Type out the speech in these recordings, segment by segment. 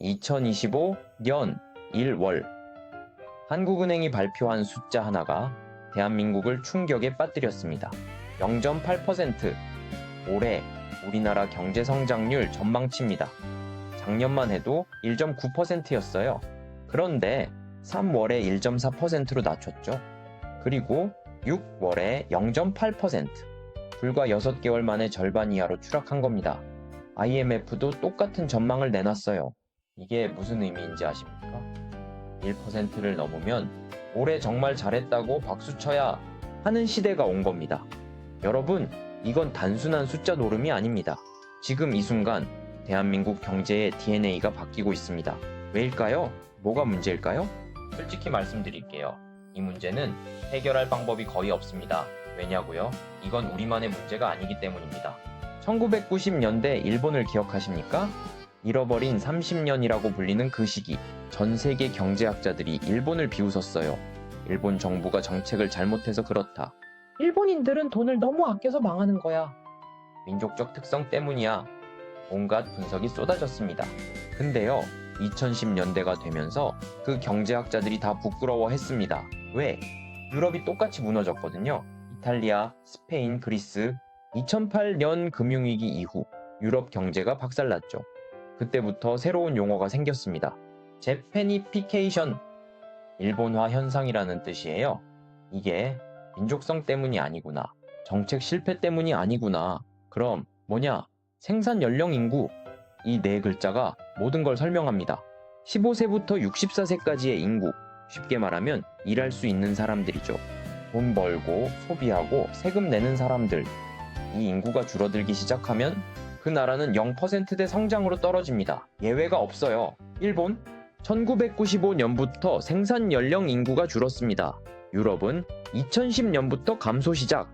2025년 1월 한국은행이 발표한 숫자 하나가 대한민국을 충격에 빠뜨렸습니다. 0.8%. 올해 우리나라 경제 성장률 전망치입니다. 작년만 해도 1.9%였어요. 그런데 3월에 1.4%로 낮췄죠. 그리고 6월에 0.8%. 불과 6개월 만에 절반 이하로 추락한 겁니다. IMF도 똑같은 전망을 내놨어요. 이게 무슨 의미인지 아십니까? 1%를 넘으면 올해 정말 잘했다고 박수쳐야 하는 시대가 온 겁니다. 여러분, 이건 단순한 숫자 노름이 아닙니다. 지금 이 순간 대한민국 경제의 DNA가 바뀌고 있습니다. 왜일까요? 뭐가 문제일까요? 솔직히 말씀드릴게요. 이 문제는 해결할 방법이 거의 없습니다. 왜냐고요? 이건 우리만의 문제가 아니기 때문입니다. 1990년대 일본을 기억하십니까? 잃어버린 30년이라고 불리는 그 시기, 전 세계 경제학자들이 일본을 비웃었어요. 일본 정부가 정책을 잘못해서 그렇다. 일본인들은 돈을 너무 아껴서 망하는 거야. 민족적 특성 때문이야. 온갖 분석이 쏟아졌습니다. 근데요, 2010년대가 되면서 그 경제학자들이 다 부끄러워했습니다. 왜? 유럽이 똑같이 무너졌거든요. 이탈리아, 스페인, 그리스. 2008년 금융위기 이후 유럽 경제가 박살났죠. 그때부터 새로운 용어가 생겼습니다. 재패니피케이션, 일본화 현상이라는 뜻이에요. 이게 민족성 때문이 아니구나. 정책 실패 때문이 아니구나. 그럼 뭐냐? 생산 연령 인구. 이 네 글자가 모든 걸 설명합니다. 15세부터 64세까지의 인구. 쉽게 말하면 일할 수 있는 사람들이죠. 돈 벌고 소비하고 세금 내는 사람들. 이 인구가 줄어들기 시작하면 그 나라는 0%대 성장으로 떨어집니다. 예외가 없어요. 일본? 1995년부터 생산 연령 인구가 줄었습니다. 유럽은 2010년부터 감소 시작.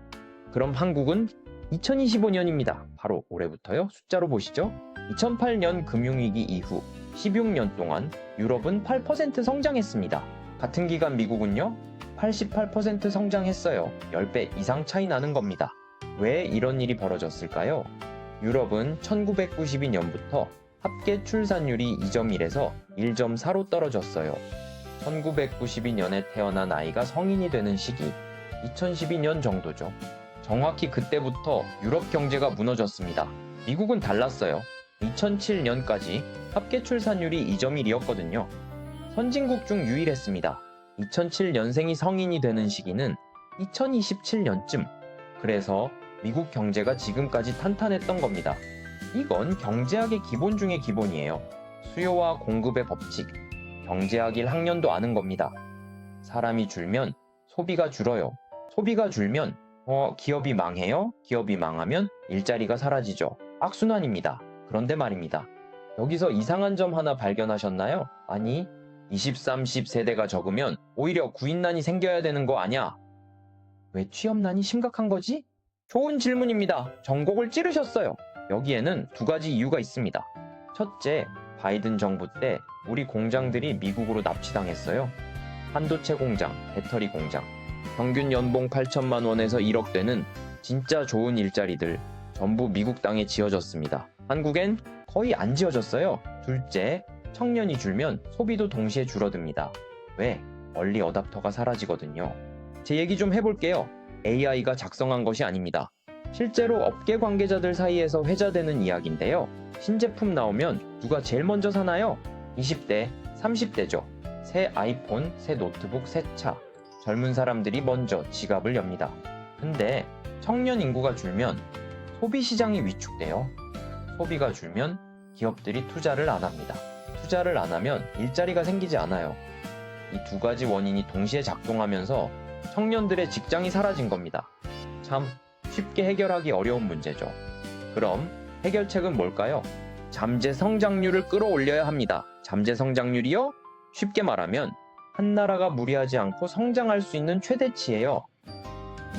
그럼 한국은 2025년입니다. 바로 올해부터요. 숫자로 보시죠. 2008년 금융위기 이후 16년 동안 유럽은 8% 성장했습니다. 같은 기간 미국은요? 88% 성장했어요. 10배 이상 차이 나는 겁니다. 왜 이런 일이 벌어졌을까요? 유럽은 1992년부터 합계 출산율이 2.1에서 1.4로 떨어졌어요. 1992년에 태어난 아이가 성인이 되는 시기, 2012년 정도죠. 정확히 그때부터 유럽 경제가 무너졌습니다. 미국은 달랐어요. 2007년까지 합계 출산율이 2.1이었거든요. 선진국 중 유일했습니다. 2007년생이 성인이 되는 시기는 2027년쯤. 그래서 미국 경제가 지금까지 탄탄했던 겁니다. 이건 경제학의 기본 중의 기본이에요. 수요와 공급의 법칙. 경제학 1학년도 아는 겁니다. 사람이 줄면 소비가 줄어요. 소비가 줄면 기업이 망해요. 기업이 망하면 일자리가 사라지죠. 악순환입니다. 그런데 말입니다. 여기서 이상한 점 하나 발견하셨나요? 아니, 20, 30세대가 적으면 오히려 구인난이 생겨야 되는 거 아냐? 왜 취업난이 심각한 거지? 좋은 질문입니다. 전곡을 찌르셨어요. 여기에는 두 가지 이유가 있습니다. 첫째, 바이든 정부 때 우리 공장들이 미국으로 납치당했어요. 반도체 공장, 배터리 공장. 평균 연봉 8천만 원에서 1억 되는 진짜 좋은 일자리들 전부 미국 땅에 지어졌습니다. 한국엔 거의 안 지어졌어요. 둘째, 청년이 줄면 소비도 동시에 줄어듭니다. 왜? 얼리 어답터가 사라지거든요. 제 얘기 좀 해볼게요. AI가 작성한 것이 아닙니다. 실제로 업계 관계자들 사이에서 회자되는 이야기인데요. 신제품 나오면 누가 제일 먼저 사나요? 20대, 30대죠. 새 아이폰, 새 노트북, 새 차. 젊은 사람들이 먼저 지갑을 엽니다. 근데 청년 인구가 줄면 소비 시장이 위축돼요. 소비가 줄면 기업들이 투자를 안 합니다. 투자를 안 하면 일자리가 생기지 않아요. 이 두 가지 원인이 동시에 작동하면서 청년들의 직장이 사라진 겁니다. 참 쉽게 해결하기 어려운 문제죠. 그럼 해결책은 뭘까요? 잠재 성장률을 끌어올려야 합니다. 잠재 성장률이요? 쉽게 말하면 한 나라가 무리하지 않고 성장할 수 있는 최대치예요.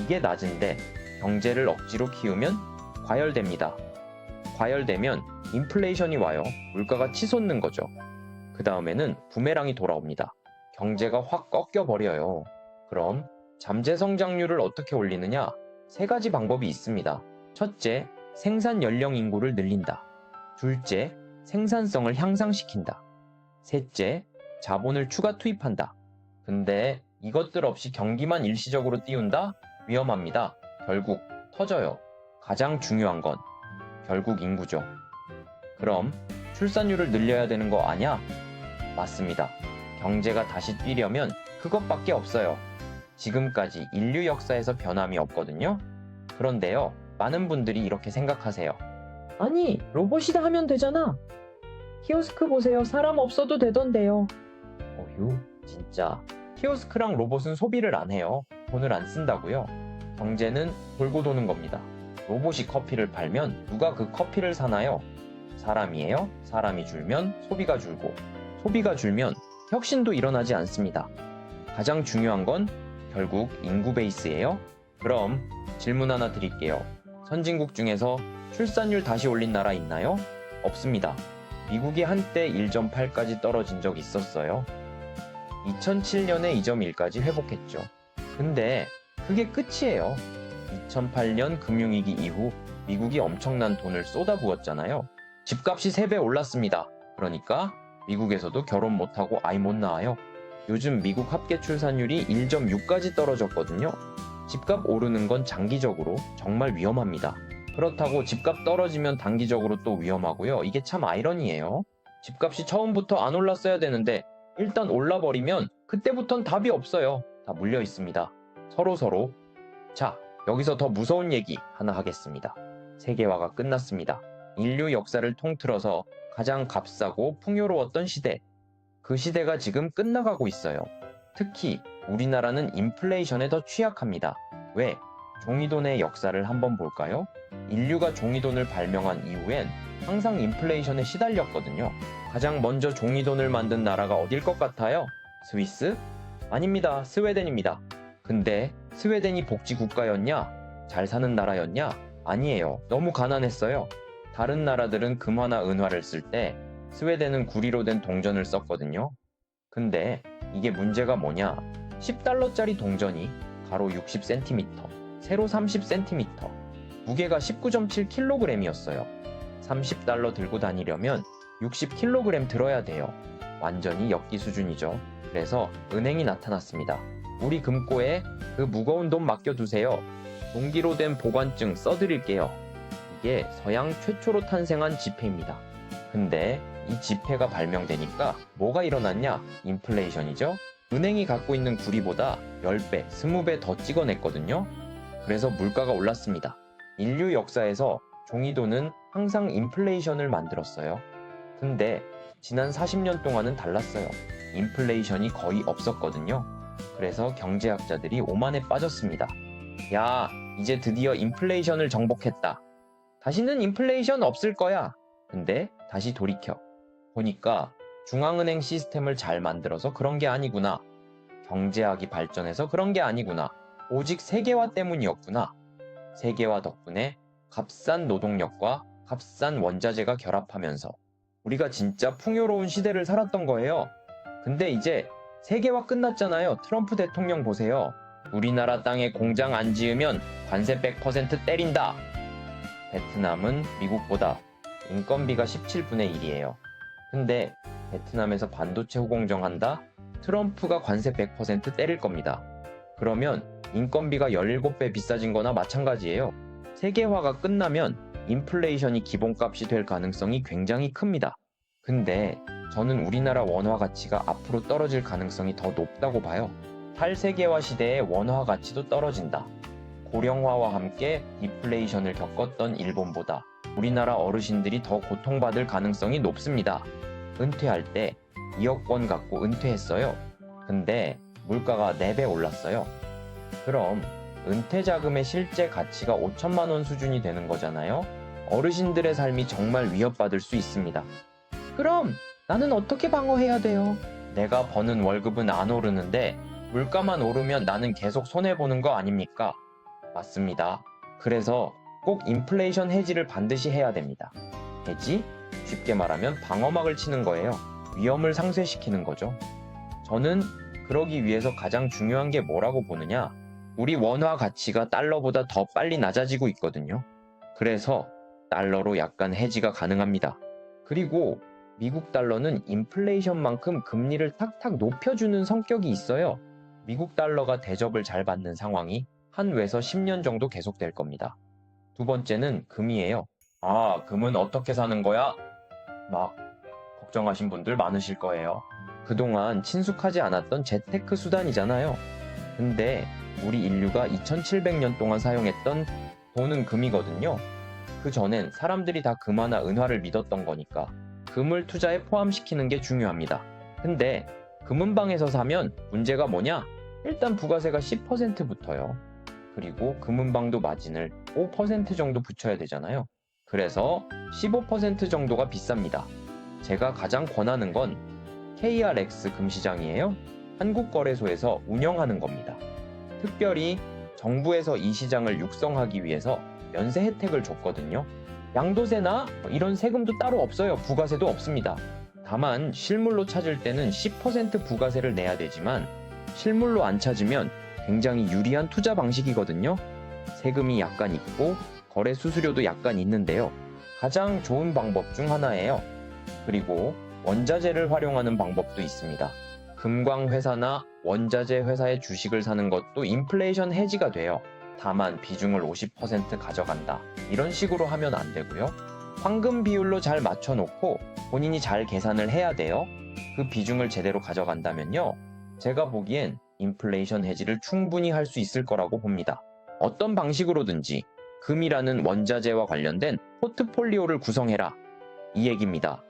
이게 낮은데 경제를 억지로 키우면 과열됩니다. 과열되면 인플레이션이 와요. 물가가 치솟는 거죠. 그 다음에는 부메랑이 돌아옵니다. 경제가 확 꺾여버려요. 그럼 잠재 성장률을 어떻게 올리느냐? 세 가지 방법이 있습니다. 첫째, 생산 연령 인구를 늘린다. 둘째, 생산성을 향상시킨다. 셋째, 자본을 추가 투입한다. 근데 이것들 없이 경기만 일시적으로 띄운다? 위험합니다. 결국 터져요. 가장 중요한 건 결국 인구죠. 그럼 출산율을 늘려야 되는 거 아냐? 맞습니다. 경제가 다시 뛰려면 그것밖에 없어요. 지금까지 인류 역사에서 변함이 없거든요. 그런데요, 많은 분들이 이렇게 생각하세요. 아니, 로봇이다 하면 되잖아. 키오스크 보세요. 사람 없어도 되던데요. 어휴, 진짜. 키오스크랑 로봇은 소비를 안 해요. 돈을 안 쓴다고요. 경제는 돌고 도는 겁니다. 로봇이 커피를 팔면 누가 그 커피를 사나요? 사람이에요. 사람이 줄면 소비가 줄고, 소비가 줄면 혁신도 일어나지 않습니다. 가장 중요한 건 결국 인구 베이스예요. 그럼 질문 하나 드릴게요. 선진국 중에서 출산율 다시 올린 나라 있나요? 없습니다. 미국이 한때 1.8까지 떨어진 적 있었어요. 2007년에 2.1까지 회복했죠. 근데 그게 끝이에요. 2008년 금융위기 이후 미국이 엄청난 돈을 쏟아부었잖아요. 집값이 3배 올랐습니다. 그러니까 미국에서도 결혼 못하고 아이 못 낳아요. 요즘 미국 합계 출산율이 1.6까지 떨어졌거든요. 집값 오르는 건 장기적으로 정말 위험합니다. 그렇다고 집값 떨어지면 단기적으로 또 위험하고요. 이게 참 아이러니예요. 집값이 처음부터 안 올랐어야 되는데 일단 올라버리면 그때부턴 답이 없어요. 다 물려 있습니다. 서로. 자, 여기서 더 무서운 얘기 하나 하겠습니다. 세계화가 끝났습니다. 인류 역사를 통틀어서 가장 값싸고 풍요로웠던 시대. 그 시대가 지금 끝나가고 있어요. 특히 우리나라는 인플레이션에 더 취약합니다. 왜? 종이돈의 역사를 한번 볼까요? 인류가 종이돈을 발명한 이후엔 항상 인플레이션에 시달렸거든요. 가장 먼저 종이돈을 만든 나라가 어딜 것 같아요? 스위스? 아닙니다. 스웨덴입니다. 근데 스웨덴이 복지국가였냐? 잘 사는 나라였냐? 아니에요. 너무 가난했어요. 다른 나라들은 금화나 은화를 쓸 때 스웨덴은 구리로 된 동전을 썼거든요. 근데 이게 문제가 뭐냐? 10달러짜리 동전이 가로 60cm, 세로 30cm, 무게가 19.7kg이었어요. 30달러 들고 다니려면 60kg 들어야 돼요. 완전히 엽기 수준이죠. 그래서 은행이 나타났습니다. 우리 금고에 그 무거운 돈 맡겨두세요. 동기로 된 보관증 써드릴게요. 이게 서양 최초로 탄생한 지폐입니다. 근데 이 지폐가 발명되니까 뭐가 일어났냐? 인플레이션이죠. 은행이 갖고 있는 구리보다 10배, 20배 더 찍어냈거든요. 그래서 물가가 올랐습니다. 인류 역사에서 종이돈은 항상 인플레이션을 만들었어요. 근데 지난 40년 동안은 달랐어요. 인플레이션이 거의 없었거든요. 그래서 경제학자들이 오만에 빠졌습니다. 야, 이제 드디어 인플레이션을 정복했다. 다시는 인플레이션 없을 거야. 근데 다시 돌이켜 보니까 중앙은행 시스템을 잘 만들어서 그런 게 아니구나. 경제학이 발전해서 그런 게 아니구나. 오직 세계화 때문이었구나. 세계화 덕분에 값싼 노동력과 값싼 원자재가 결합하면서 우리가 진짜 풍요로운 시대를 살았던 거예요. 근데 이제 세계화 끝났잖아요. 트럼프 대통령 보세요. 우리나라 땅에 공장 안 지으면 관세 100% 때린다. 베트남은 미국보다 인건비가 17분의 1이에요. 근데 베트남에서 반도체 후공정한다? 트럼프가 관세 100% 때릴 겁니다. 그러면 인건비가 17배 비싸진 거나 마찬가지예요. 세계화가 끝나면 인플레이션이 기본값이 될 가능성이 굉장히 큽니다. 근데 저는 우리나라 원화 가치가 앞으로 떨어질 가능성이 더 높다고 봐요. 탈세계화 시대의 원화 가치도 떨어진다. 고령화와 함께 디플레이션을 겪었던 일본보다 우리나라 어르신들이 더 고통받을 가능성이 높습니다. 은퇴할 때 2억 원 갖고 은퇴했어요. 근데 물가가 4배 올랐어요. 그럼 은퇴 자금의 실제 가치가 5천만 원 수준이 되는 거잖아요. 어르신들의 삶이 정말 위협받을 수 있습니다. 그럼 나는 어떻게 방어해야 돼요? 내가 버는 월급은 안 오르는데 물가만 오르면 나는 계속 손해보는 거 아닙니까? 맞습니다. 그래서 꼭 인플레이션 해지를 반드시 해야 됩니다. 해지? 쉽게 말하면 방어막을 치는 거예요. 위험을 상쇄시키는 거죠. 저는 그러기 위해서 가장 중요한 게 뭐라고 보느냐? 우리 원화 가치가 달러보다 더 빨리 낮아지고 있거든요. 그래서 달러로 약간 해지가 가능합니다. 그리고 미국 달러는 인플레이션만큼 금리를 탁탁 높여주는 성격이 있어요. 미국 달러가 대접을 잘 받는 상황이 한 외서 10년 정도 계속될 겁니다. 두 번째는 금이에요. 아, 금은 어떻게 사는 거야? 막 걱정하신 분들 많으실 거예요. 그동안 친숙하지 않았던 재테크 수단이잖아요. 근데 우리 인류가 2700년 동안 사용했던 돈은 금이거든요. 그 전엔 사람들이 다 금화나 은화를 믿었던 거니까 금을 투자에 포함시키는 게 중요합니다. 근데 금은방에서 사면 문제가 뭐냐? 일단 부가세가 10% 붙어요. 그리고 금은방도 마진을 5% 정도 붙여야 되잖아요. 그래서 15% 정도가 비쌉니다. 제가 가장 권하는 건 KRX 금시장이에요. 한국거래소에서 운영하는 겁니다. 특별히 정부에서 이 시장을 육성하기 위해서 면세 혜택을 줬거든요. 양도세나 이런 세금도 따로 없어요. 부가세도 없습니다. 다만 실물로 찾을 때는 10% 부가세를 내야 되지만 실물로 안 찾으면 굉장히 유리한 투자 방식이거든요. 세금이 약간 있고 거래 수수료도 약간 있는데요. 가장 좋은 방법 중 하나예요. 그리고 원자재를 활용하는 방법도 있습니다. 금광 회사나 원자재 회사의 주식을 사는 것도 인플레이션 해지가 돼요. 다만 비중을 50% 가져간다. 이런 식으로 하면 안 되고요. 황금 비율로 잘 맞춰놓고 본인이 잘 계산을 해야 돼요. 그 비중을 제대로 가져간다면요. 제가 보기엔 인플레이션 해지를 충분히 할 수 있을 거라고 봅니다. 어떤 방식으로든지 금이라는 원자재와 관련된 포트폴리오를 구성해라. 이 얘기입니다.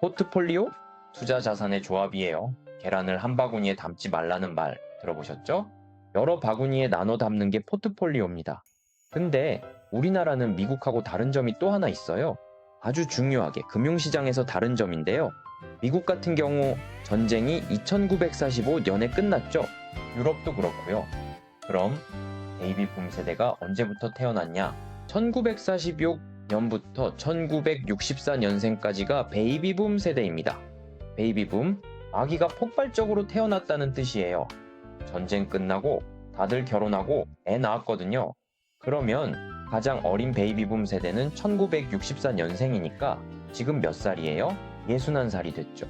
포트폴리오? 투자 자산의 조합이에요. 계란을 한 바구니에 담지 말라는 말 들어보셨죠? 여러 바구니에 나눠 담는 게 포트폴리오입니다. 근데 우리나라는 미국하고 다른 점이 또 하나 있어요. 아주 중요하게 금융시장에서 다른 점인데요. 미국 같은 경우 전쟁이 2945년에 끝났죠. 유럽도 그렇고요. 그럼 베이비붐 세대가 언제부터 태어났냐? 1946년부터 1964년생까지가 베이비붐 세대입니다. 베이비붐, 아기가 폭발적으로 태어났다는 뜻이에요. 전쟁 끝나고 다들 결혼하고 애 낳았거든요. 그러면 가장 어린 베이비붐 세대는 1964년생이니까 지금 몇 살이에요? 61살이 됐죠.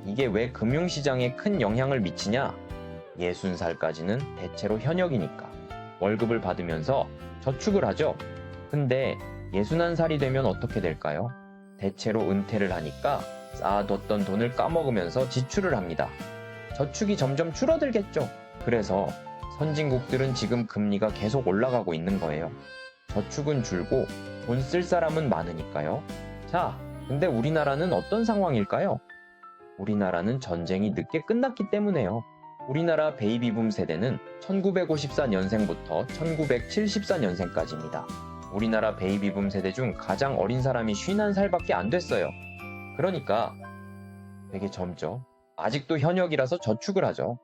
이게 왜 금융시장에 큰 영향을 미치냐? 60살까지는 대체로 현역이니까 월급을 받으면서 저축을 하죠. 근데 61살이 되면 어떻게 될까요? 대체로 은퇴를 하니까 쌓아뒀던 돈을 까먹으면서 지출을 합니다. 저축이 점점 줄어들겠죠. 그래서 선진국들은 지금 금리가 계속 올라가고 있는 거예요. 저축은 줄고 돈 쓸 사람은 많으니까요. 자, 근데 우리나라는 어떤 상황일까요? 우리나라는 전쟁이 늦게 끝났기 때문에요. 우리나라 베이비붐 세대는 1954년생부터 1974년생까지입니다. 우리나라 베이비붐 세대 중 가장 어린 사람이 51살밖에 안 됐어요. 그러니까 되게 젊죠. 아직도 현역이라서 저축을 하죠.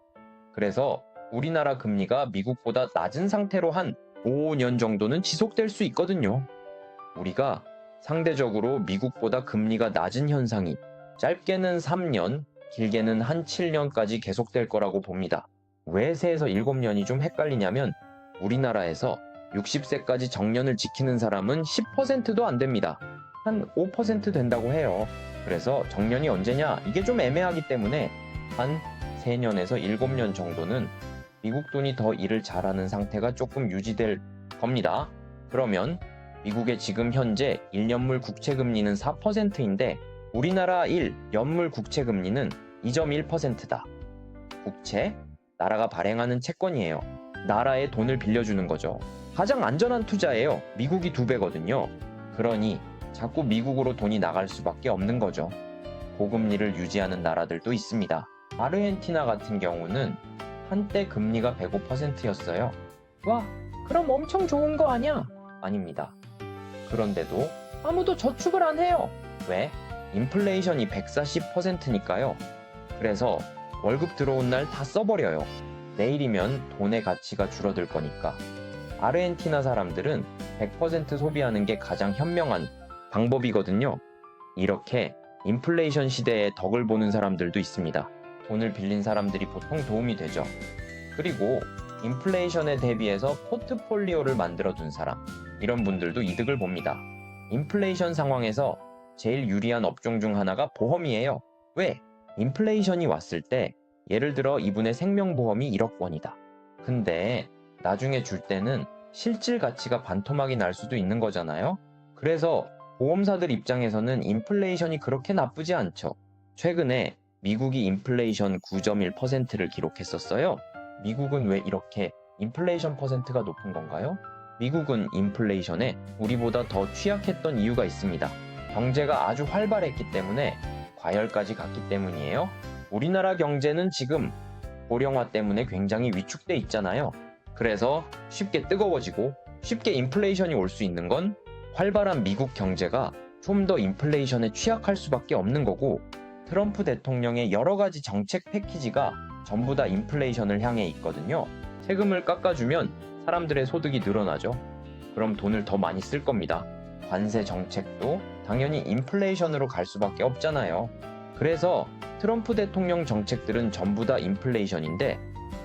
그래서 우리나라 금리가 미국보다 낮은 상태로 한 5년 정도는 지속될 수 있거든요. 우리가 상대적으로 미국보다 금리가 낮은 현상이 짧게는 3년, 길게는 한 7년까지 계속될 거라고 봅니다. 왜 3에서 7년이 좀 헷갈리냐면 우리나라에서 60세까지 정년을 지키는 사람은 10%도 안 됩니다. 한 5% 된다고 해요. 그래서 정년이 언제냐? 이게 좀 애매하기 때문에 한 3년에서 7년 정도는 미국 돈이 더 일을 잘하는 상태가 조금 유지될 겁니다. 그러면 미국의 지금 현재 1년물 국채금리는 4%인데 우리나라 1연물 국채금리는 2.1%다. 국채, 나라가 발행하는 채권이에요. 나라에 돈을 빌려주는 거죠. 가장 안전한 투자예요. 미국이 2배거든요. 그러니 자꾸 미국으로 돈이 나갈 수밖에 없는 거죠. 고금리를 유지하는 나라들도 있습니다. 아르헨티나 같은 경우는 한때 금리가 105%였어요. 와, 그럼 엄청 좋은 거 아니야? 아닙니다. 그런데도 아무도 저축을 안 해요. 왜? 인플레이션이 140%니까요. 그래서 월급 들어온 날 다 써버려요. 내일이면 돈의 가치가 줄어들 거니까. 아르헨티나 사람들은 100% 소비하는 게 가장 현명한 방법이거든요. 이렇게 인플레이션 시대에 덕을 보는 사람들도 있습니다. 돈을 빌린 사람들이 보통 도움이 되죠. 그리고 인플레이션에 대비해서 포트폴리오를 만들어 둔 사람, 이런 분들도 이득을 봅니다. 인플레이션 상황에서 제일 유리한 업종 중 하나가 보험이에요. 왜? 인플레이션이 왔을 때 예를 들어 이분의 생명보험이 1억 원이다. 근데 나중에 줄 때는 실질 가치가 반토막이 날 수도 있는 거잖아요. 그래서 보험사들 입장에서는 인플레이션이 그렇게 나쁘지 않죠. 최근에 미국이 인플레이션 9.1%를 기록했었어요. 미국은 왜 이렇게 인플레이션 퍼센트가 높은 건가요? 미국은 인플레이션에 우리보다 더 취약했던 이유가 있습니다. 경제가 아주 활발했기 때문에 과열까지 갔기 때문이에요. 우리나라 경제는 지금 고령화 때문에 굉장히 위축돼 있잖아요. 그래서 쉽게 뜨거워지고 쉽게 인플레이션이 올 수 있는 건 활발한 미국 경제가 좀 더 인플레이션에 취약할 수밖에 없는 거고, 트럼프 대통령의 여러 가지 정책 패키지가 전부 다 인플레이션을 향해 있거든요. 세금을 깎아주면 사람들의 소득이 늘어나죠. 그럼 돈을 더 많이 쓸 겁니다. 관세 정책도 당연히 인플레이션으로 갈 수밖에 없잖아요. 그래서 트럼프 대통령 정책들은 전부 다 인플레이션인데,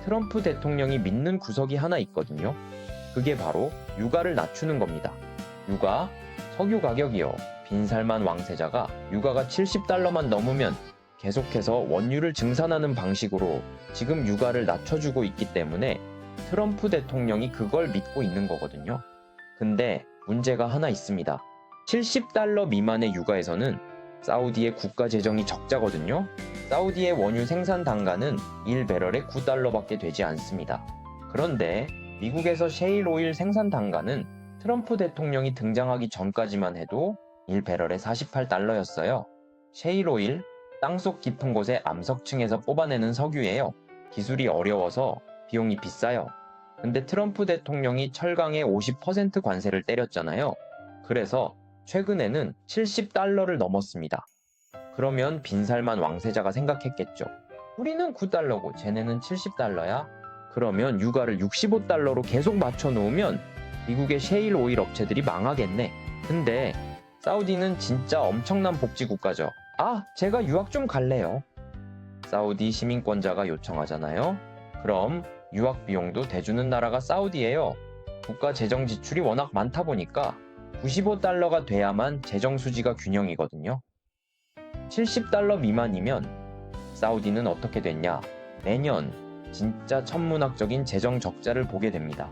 트럼프 대통령이 믿는 구석이 하나 있거든요. 그게 바로 유가를 낮추는 겁니다. 유가, 석유 가격이요. 빈살만 왕세자가 유가가 $70만 넘으면 계속해서 원유를 증산하는 방식으로 지금 유가를 낮춰주고 있기 때문에 트럼프 대통령이 그걸 믿고 있는 거거든요. 근데 문제가 하나 있습니다. $70 미만의 유가에서는 사우디의 국가 재정이 적자거든요. 사우디의 원유 생산 단가는 1배럴에 $9밖에 되지 않습니다. 그런데 미국에서 셰일 오일 생산 단가는 트럼프 대통령이 등장하기 전까지만 해도 1배럴에 $48였어요. 셰일 오일, 땅속 깊은 곳의 암석층에서 뽑아내는 석유예요. 기술이 어려워서 비용이 비싸요. 근데 트럼프 대통령이 철강에 50% 관세를 때렸잖아요. 그래서 최근에는 $70를 넘었습니다. 그러면 빈살만 왕세자가 생각했겠죠. 우리는 $9고 쟤네는 $70야? 그러면 유가를 $65로 계속 맞춰놓으면 미국의 셰일 오일 업체들이 망하겠네. 근데 사우디는 진짜 엄청난 복지 국가죠. 아, 제가 유학 좀 갈래요. 사우디 시민권자가 요청하잖아요. 그럼 유학 비용도 대주는 나라가 사우디예요. 국가 재정 지출이 워낙 많다 보니까 $95가 돼야만 재정 수지가 균형이거든요. $70 미만이면 사우디는 어떻게 됐냐? 매년 진짜 천문학적인 재정 적자를 보게 됩니다.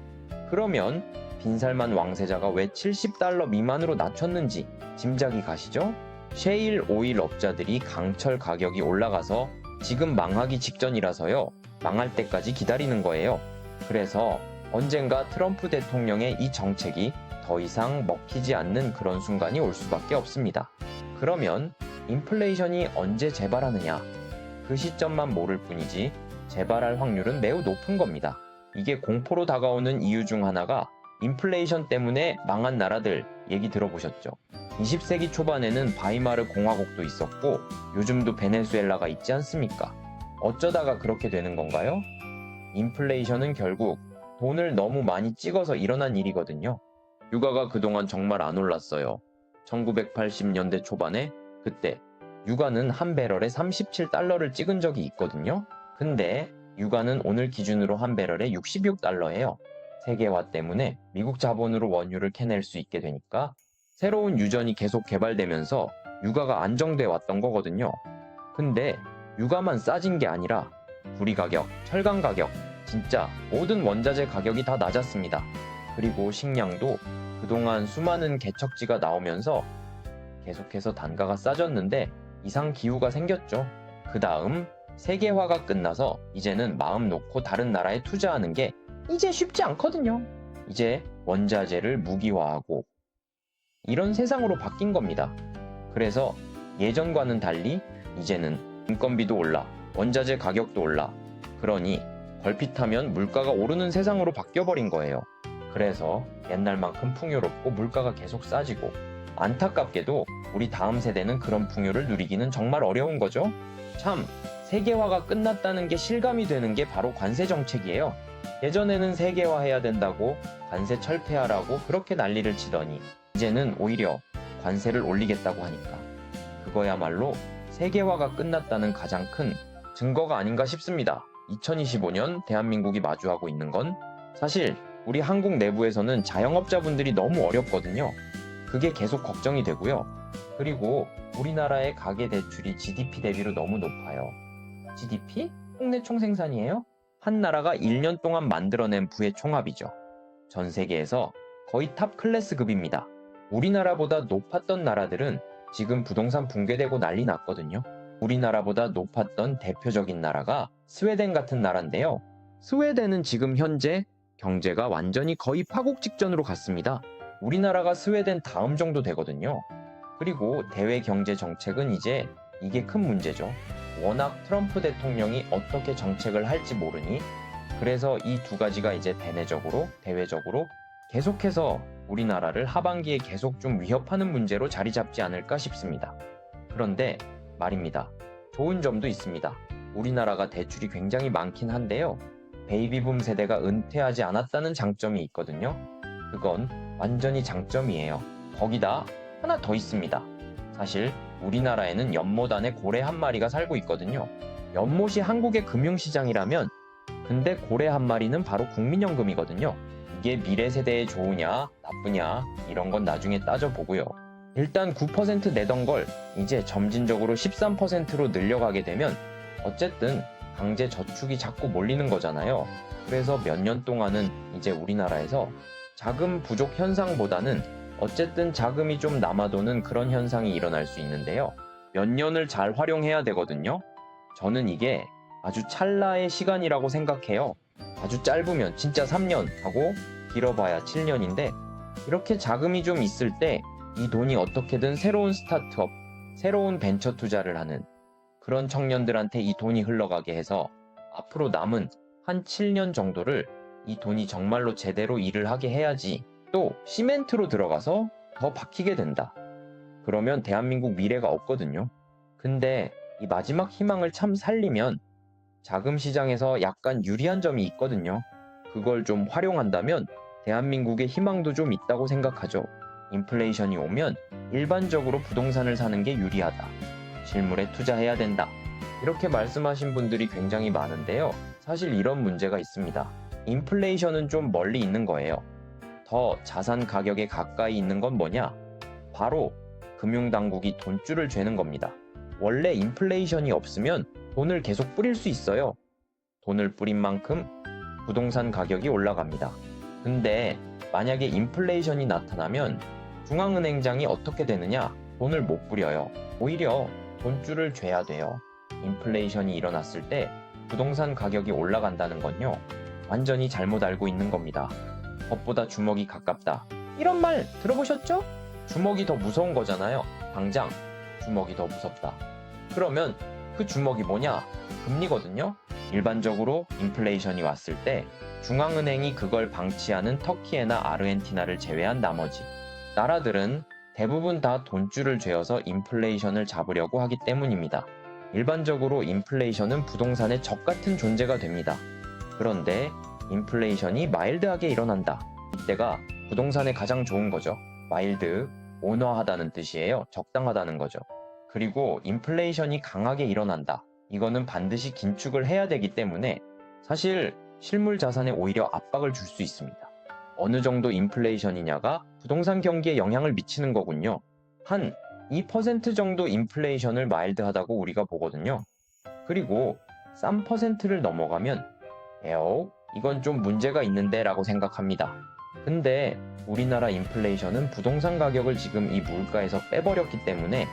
그러면 빈살만 왕세자가 왜 $70 미만으로 낮췄는지 짐작이 가시죠? 셰일 오일 업자들이 강철 가격이 올라가서 지금 망하기 직전이라서요. 망할 때까지 기다리는 거예요. 그래서 언젠가 트럼프 대통령의 이 정책이 더 이상 먹히지 않는 그런 순간이 올 수밖에 없습니다. 그러면 인플레이션이 언제 재발하느냐? 그 시점만 모를 뿐이지 재발할 확률은 매우 높은 겁니다. 이게 공포로 다가오는 이유 중 하나가 인플레이션 때문에 망한 나라들 얘기 들어보셨죠? 20세기 초반에는 바이마르 공화국도 있었고 요즘도 베네수엘라가 있지 않습니까? 어쩌다가 그렇게 되는 건가요? 인플레이션은 결국 돈을 너무 많이 찍어서 일어난 일이거든요. 유가가 그동안 정말 안 올랐어요. 1980년대 초반에 그때 유가는 한 배럴에 $37를 찍은 적이 있거든요. 근데 유가는 오늘 기준으로 한 배럴에 $66예요. 세계화 때문에 미국 자본으로 원유를 캐낼 수 있게 되니까 새로운 유전이 계속 개발되면서 유가가 안정돼 왔던 거거든요. 근데 유가만 싸진 게 아니라 구리 가격, 철강 가격, 진짜 모든 원자재 가격이 다 낮았습니다. 그리고 식량도 그동안 수많은 개척지가 나오면서 계속해서 단가가 싸졌는데 이상 기후가 생겼죠. 그 다음 세계화가 끝나서 이제는 마음 놓고 다른 나라에 투자하는 게 이제 쉽지 않거든요. 이제 원자재를 무기화하고 이런 세상으로 바뀐 겁니다. 그래서 예전과는 달리 이제는 인건비도 올라, 원자재 가격도 올라. 그러니 걸핏하면 물가가 오르는 세상으로 바뀌어버린 거예요. 그래서 옛날만큼 풍요롭고 물가가 계속 싸지고 안타깝게도 우리 다음 세대는 그런 풍요를 누리기는 정말 어려운 거죠. 참, 세계화가 끝났다는 게 실감이 되는 게 바로 관세 정책이에요. 예전에는 세계화해야 된다고 관세 철폐하라고 그렇게 난리를 치더니 이제는 오히려 관세를 올리겠다고 하니까 그거야말로 세계화가 끝났다는 가장 큰 증거가 아닌가 싶습니다. 2025년 대한민국이 마주하고 있는 건 사실 우리 한국 내부에서는 자영업자분들이 너무 어렵거든요. 그게 계속 걱정이 되고요. 그리고 우리나라의 가계대출이 GDP 대비로 너무 높아요. GDP? 국내 총생산이에요? 한 나라가 1년 동안 만들어낸 부의 총합이죠. 전 세계에서 거의 탑 클래스급입니다. 우리나라보다 높았던 나라들은 지금 부동산 붕괴되고 난리 났거든요. 우리나라보다 높았던 대표적인 나라가 스웨덴 같은 나라인데요. 스웨덴은 지금 현재 경제가 완전히 거의 파국 직전으로 갔습니다. 우리나라가 스웨덴 다음 정도 되거든요. 그리고 대외 경제 정책은 이제 이게 큰 문제죠. 워낙 트럼프 대통령이 어떻게 정책을 할지 모르니 그래서 이 두 가지가 이제 대내적으로 대외적으로 계속해서 우리나라를 하반기에 계속 좀 위협하는 문제로 자리 잡지 않을까 싶습니다. 그런데 말입니다. 좋은 점도 있습니다. 우리나라가 대출이 굉장히 많긴 한데요. 베이비붐 세대가 은퇴하지 않았다는 장점이 있거든요. 그건 완전히 장점이에요. 거기다 하나 더 있습니다. 사실 우리나라에는 연못 안에 고래 한 마리가 살고 있거든요. 연못이 한국의 금융시장이라면 근데 고래 한 마리는 바로 국민연금이거든요. 이게 미래 세대에 좋으냐 나쁘냐 이런 건 나중에 따져보고요. 일단 9% 내던 걸 이제 점진적으로 13%로 늘려가게 되면 어쨌든 강제 저축이 자꾸 몰리는 거잖아요. 그래서 몇 년 동안은 이제 우리나라에서 자금 부족 현상보다는 어쨌든 자금이 좀 남아도는 그런 현상이 일어날 수 있는데요. 몇 년을 잘 활용해야 되거든요. 저는 이게 아주 찰나의 시간이라고 생각해요. 아주 짧으면 진짜 3년 하고 길어봐야 7년인데 이렇게 자금이 좀 있을 때 이 돈이 어떻게든 새로운 스타트업, 새로운 벤처 투자를 하는 그런 청년들한테 이 돈이 흘러가게 해서 앞으로 남은 한 7년 정도를 이 돈이 정말로 제대로 일을 하게 해야지 또 시멘트로 들어가서 더 박히게 된다. 그러면 대한민국 미래가 없거든요. 근데 이 마지막 희망을 참 살리면 자금 시장에서 약간 유리한 점이 있거든요. 그걸 좀 활용한다면 대한민국의 희망도 좀 있다고 생각하죠. 인플레이션이 오면 일반적으로 부동산을 사는 게 유리하다. 실물에 투자해야 된다. 이렇게 말씀하신 분들이 굉장히 많은데요. 사실 이런 문제가 있습니다. 인플레이션은 좀 멀리 있는 거예요. 더 자산 가격에 가까이 있는 건 뭐냐? 바로 금융당국이 돈줄을 죄는 겁니다. 원래 인플레이션이 없으면 돈을 계속 뿌릴 수 있어요. 돈을 뿌린 만큼 부동산 가격이 올라갑니다. 근데 만약에 인플레이션이 나타나면 중앙은행장이 어떻게 되느냐? 돈을 못 뿌려요. 오히려 돈줄을 죄야 돼요. 인플레이션이 일어났을 때 부동산 가격이 올라간다는 건요. 완전히 잘못 알고 있는 겁니다. 법보다 주먹이 가깝다. 이런 말 들어보셨죠? 주먹이 더 무서운 거잖아요. 당장 주먹이 더 무섭다. 그러면 그 주먹이 뭐냐? 금리거든요. 일반적으로 인플레이션이 왔을 때 중앙은행이 그걸 방치하는 터키에나 아르헨티나를 제외한 나머지 나라들은 대부분 다 돈줄을 죄어서 인플레이션을 잡으려고 하기 때문입니다. 일반적으로 인플레이션은 부동산의 적 같은 존재가 됩니다. 그런데 인플레이션이 마일드하게 일어난다. 이때가 부동산에 가장 좋은 거죠. 마일드, 온화하다는 뜻이에요. 적당하다는 거죠. 그리고 인플레이션이 강하게 일어난다. 이거는 반드시 긴축을 해야 되기 때문에 사실 실물 자산에 오히려 압박을 줄 수 있습니다. 어느 정도 인플레이션이냐가 부동산 경기에 영향을 미치는 거군요. 한 2% 정도 인플레이션을 마일드하다고 우리가 보거든요. 그리고 3%를 넘어가면 이건 좀 문제가 있는데 라고 생각합니다. 근데 우리나라 인플레이션은 부동산 가격을 지금 이 물가에서 빼버렸기 때문에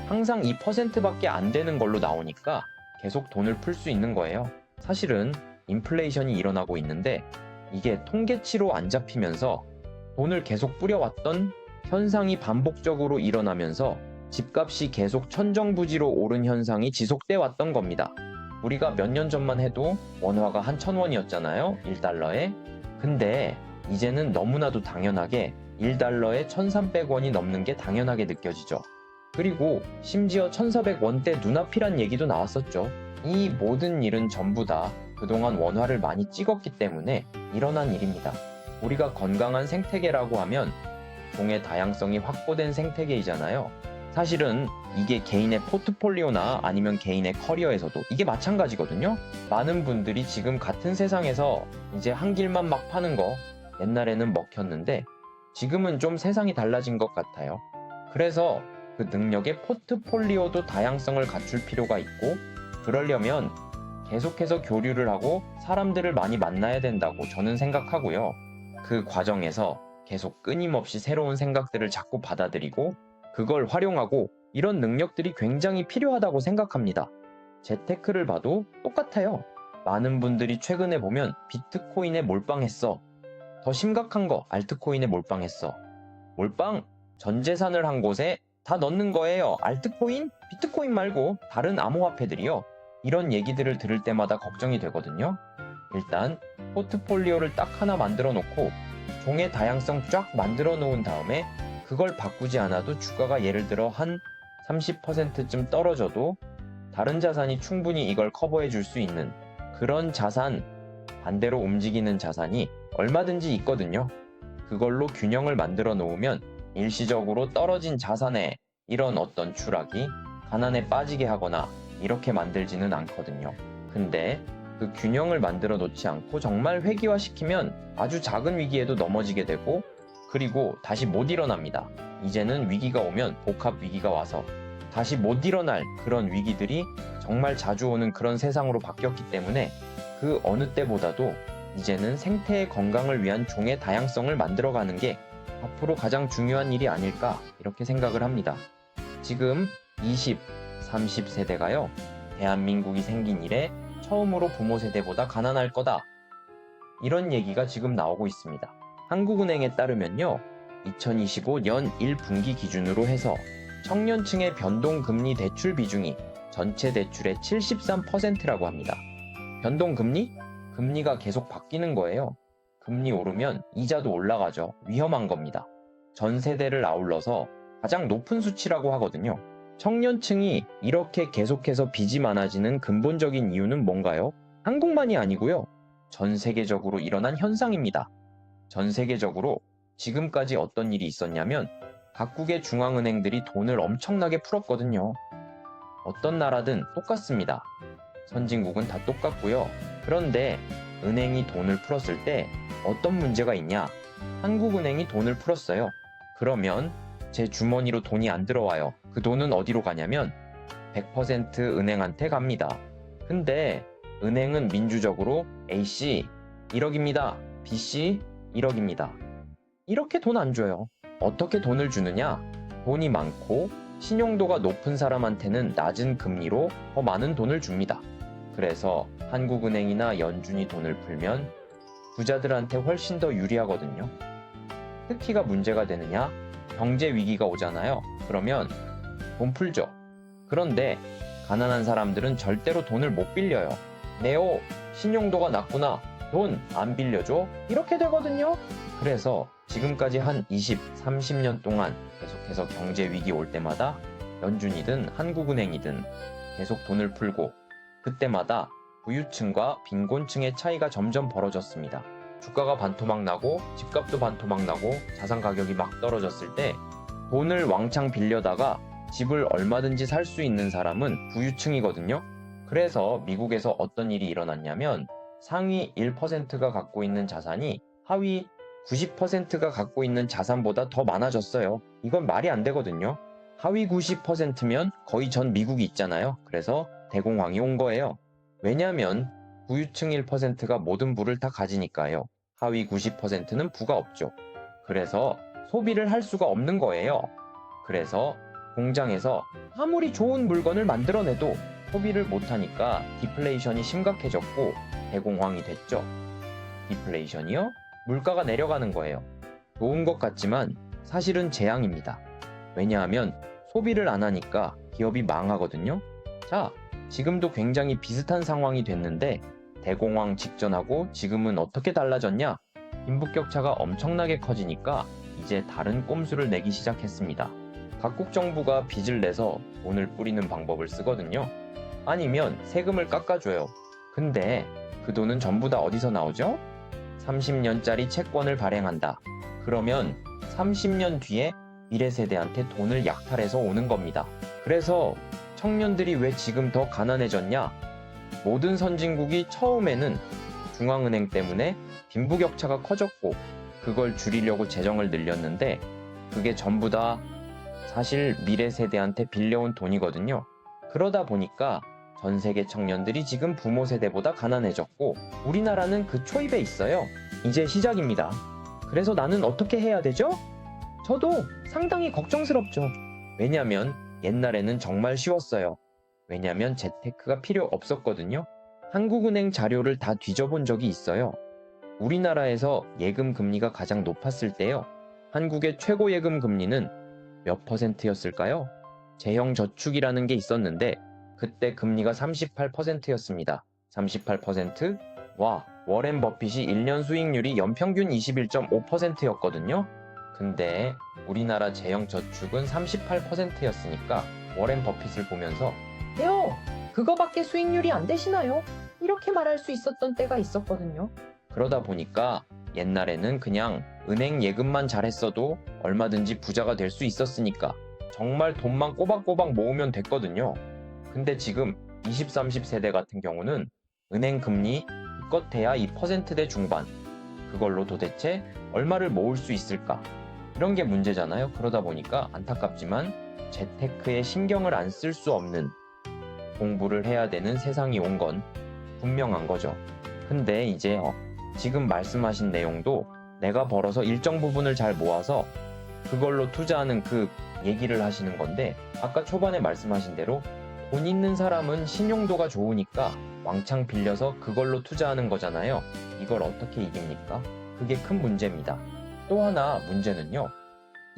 항상 2%밖에 안 되는 걸로 나오니까 계속 돈을 풀 수 있는 거예요. 사실은 인플레이션이 일어나고 있는데 이게 통계치로 안 잡히면서 돈을 계속 뿌려왔던 현상이 반복적으로 일어나면서 집값이 계속 천정부지로 오른 현상이 지속돼 왔던 겁니다. 우리가 몇 년 전만 해도 원화가 한 1,000원이었잖아요. 1달러에. 근데 이제는 너무나도 당연하게 1달러에 1,300원이 넘는 게 당연하게 느껴지죠. 그리고 심지어 1,400원대 눈앞이란 얘기도 나왔었죠. 이 모든 일은 전부 다 그동안 원화를 많이 찍었기 때문에 일어난 일입니다. 우리가 건강한 생태계라고 하면 종의 다양성이 확보된 생태계이잖아요. 사실은 이게 개인의 포트폴리오나 아니면 개인의 커리어에서도 이게 마찬가지거든요. 많은 분들이 지금 같은 세상에서 이제 한 길만 막 파는 거 옛날에는 먹혔는데 지금은 좀 세상이 달라진 것 같아요. 그래서 그 능력의 포트폴리오도 다양성을 갖출 필요가 있고, 그러려면 계속해서 교류를 하고 사람들을 많이 만나야 된다고 저는 생각하고요. 그 과정에서 계속 끊임없이 새로운 생각들을 자꾸 받아들이고 그걸 활용하고, 이런 능력들이 굉장히 필요하다고 생각합니다. 재테크를 봐도 똑같아요. 많은 분들이 최근에 보면 비트코인에 몰빵했어. 더 심각한 거 알트코인에 몰빵했어. 몰빵? 전 재산을 한 곳에 다 넣는 거예요. 알트코인? 비트코인 말고 다른 암호화폐들이요. 이런 얘기들을 들을 때마다 걱정이 되거든요. 일단 포트폴리오를 딱 하나 만들어 놓고 종의 다양성 쫙 만들어 놓은 다음에 그걸 바꾸지 않아도 주가가 예를 들어 한 30%쯤 떨어져도 다른 자산이 충분히 이걸 커버해 줄 수 있는 그런 자산, 반대로 움직이는 자산이 얼마든지 있거든요. 그걸로 균형을 만들어 놓으면 일시적으로 떨어진 자산에 이런 어떤 추락이 가난에 빠지게 하거나 이렇게 만들지는 않거든요. 근데 그 균형을 만들어 놓지 않고 정말 회귀화시키면 아주 작은 위기에도 넘어지게 되고, 그리고 다시 못 일어납니다. 이제는 위기가 오면 복합 위기가 와서 다시 못 일어날 그런 위기들이 정말 자주 오는 그런 세상으로 바뀌었기 때문에 그 어느 때보다도 이제는 생태의 건강을 위한 종의 다양성을 만들어가는 게 앞으로 가장 중요한 일이 아닐까, 이렇게 생각을 합니다. 지금 20, 30세대가요, 대한민국이 생긴 이래 처음으로 부모 세대보다 가난할 거다, 이런 얘기가 지금 나오고 있습니다. 한국은행에 따르면요, 2025년 1분기 기준으로 해서 청년층의 변동금리 대출 비중이 전체 대출의 73%라고 합니다. 변동금리? 금리가 계속 바뀌는 거예요. 금리 오르면 이자도 올라가죠. 위험한 겁니다. 전 세대를 아울러서 가장 높은 수치라고 하거든요. 청년층이 이렇게 계속해서 빚이 많아지는 근본적인 이유는 뭔가요? 한국만이 아니고요. 전 세계적으로 일어난 현상입니다. 전 세계적으로 지금까지 어떤 일이 있었냐면 각국의 중앙은행들이 돈을 엄청나게 풀었거든요. 어떤 나라든 똑같습니다. 선진국은 다 똑같고요. 그런데 은행이 돈을 풀었을 때 어떤 문제가 있냐? 한국은행이 돈을 풀었어요. 그러면 제 주머니로 돈이 안 들어와요. 그 돈은 어디로 가냐면 100% 은행한테 갑니다. 근데 은행은 민주적으로 A씨 1억입니다. B씨 1억입니다. 이렇게 돈 안 줘요. 어떻게 돈을 주느냐? 돈이 많고 신용도가 높은 사람한테는 낮은 금리로 더 많은 돈을 줍니다. 그래서 한국은행이나 연준이 돈을 풀면 부자들한테 훨씬 더 유리하거든요. 특히가 문제가 되느냐? 경제 위기가 오잖아요. 그러면 돈 풀죠. 그런데 가난한 사람들은 절대로 돈을 못 빌려요. 네오, 신용도가 낮구나. 돈 안 빌려줘? 이렇게 되거든요. 그래서 지금까지 한 20, 30년 동안 계속해서 경제 위기 올 때마다 연준이든 한국은행이든 계속 돈을 풀고, 그때마다 부유층과 빈곤층의 차이가 점점 벌어졌습니다. 주가가 반토막 나고 집값도 반토막 나고 자산 가격이 막 떨어졌을 때 돈을 왕창 빌려다가 집을 얼마든지 살 수 있는 사람은 부유층이거든요. 그래서 미국에서 어떤 일이 일어났냐면 상위 1%가 갖고 있는 자산이 하위 90%가 갖고 있는 자산보다 더 많아졌어요. 이건 말이 안 되거든요. 하위 90%면 거의 전 미국이 있잖아요. 그래서 대공황이 온 거예요. 왜냐하면 부유층 1%가 모든 부를 다 가지니까요. 하위 90%는 부가 없죠. 그래서 소비를 할 수가 없는 거예요. 그래서 공장에서 아무리 좋은 물건을 만들어내도 소비를 못하니까 디플레이션이 심각해졌고 대공황이 됐죠. 디플레이션이요? 물가가 내려가는 거예요. 좋은 것 같지만 사실은 재앙입니다. 왜냐하면 소비를 안 하니까 기업이 망하거든요. 자, 지금도 굉장히 비슷한 상황이 됐는데 대공황 직전하고 지금은 어떻게 달라졌냐? 빈부격차가 엄청나게 커지니까 이제 다른 꼼수를 내기 시작했습니다. 각국 정부가 빚을 내서 돈을 뿌리는 방법을 쓰거든요. 아니면 세금을 깎아줘요. 근데 그 돈은 전부 다 어디서 나오죠? 30년짜리 채권을 발행한다. 그러면 30년 뒤에 미래 세대한테 돈을 약탈해서 오는 겁니다. 그래서 청년들이 왜 지금 더 가난해졌냐? 모든 선진국이 처음에는 중앙은행 때문에 빈부격차가 커졌고 그걸 줄이려고 재정을 늘렸는데 그게 전부 다 사실 미래 세대한테 빌려온 돈이거든요. 그러다 보니까 전 세계 청년들이 지금 부모 세대보다 가난해졌고 우리나라는 그 초입에 있어요. 이제 시작입니다. 그래서 나는 어떻게 해야 되죠? 저도 상당히 걱정스럽죠. 왜냐면 옛날에는 정말 쉬웠어요. 왜냐면 재테크가 필요 없었거든요. 한국은행 자료를 다 뒤져본 적이 있어요. 우리나라에서 예금 금리가 가장 높았을 때요. 한국의 최고 예금 금리는 몇 %였을까요? 제형 저축이라는 게 있었는데 그때 금리가 38%였습니다. 38%? 와, 워렌 버핏이 1년 수익률이 연평균 21.5%였거든요. 근데 우리나라 제형 저축은 38%였으니까 워렌 버핏을 보면서 요, 그거밖에 수익률이 안 되시나요? 이렇게 말할 수 있었던 때가 있었거든요. 그러다 보니까 옛날에는 그냥 은행 예금만 잘했어도 얼마든지 부자가 될 수 있었으니까 정말 돈만 꼬박꼬박 모으면 됐거든요. 근데 지금 20, 30세대 같은 경우는 은행 금리 기껏해야 2%대 중반 그걸로 도대체 얼마를 모을 수 있을까? 이런 게 문제잖아요. 그러다 보니까 안타깝지만 재테크에 신경을 안 쓸 수 없는 공부를 해야 되는 세상이 온 건 분명한 거죠. 근데 이제 지금 말씀하신 내용도 내가 벌어서 일정 부분을 잘 모아서 그걸로 투자하는 그 얘기를 하시는 건데 아까 초반에 말씀하신 대로 돈 있는 사람은 신용도가 좋으니까 왕창 빌려서 그걸로 투자하는 거잖아요. 이걸 어떻게 이깁니까? 그게 큰 문제입니다. 또 하나 문제는요.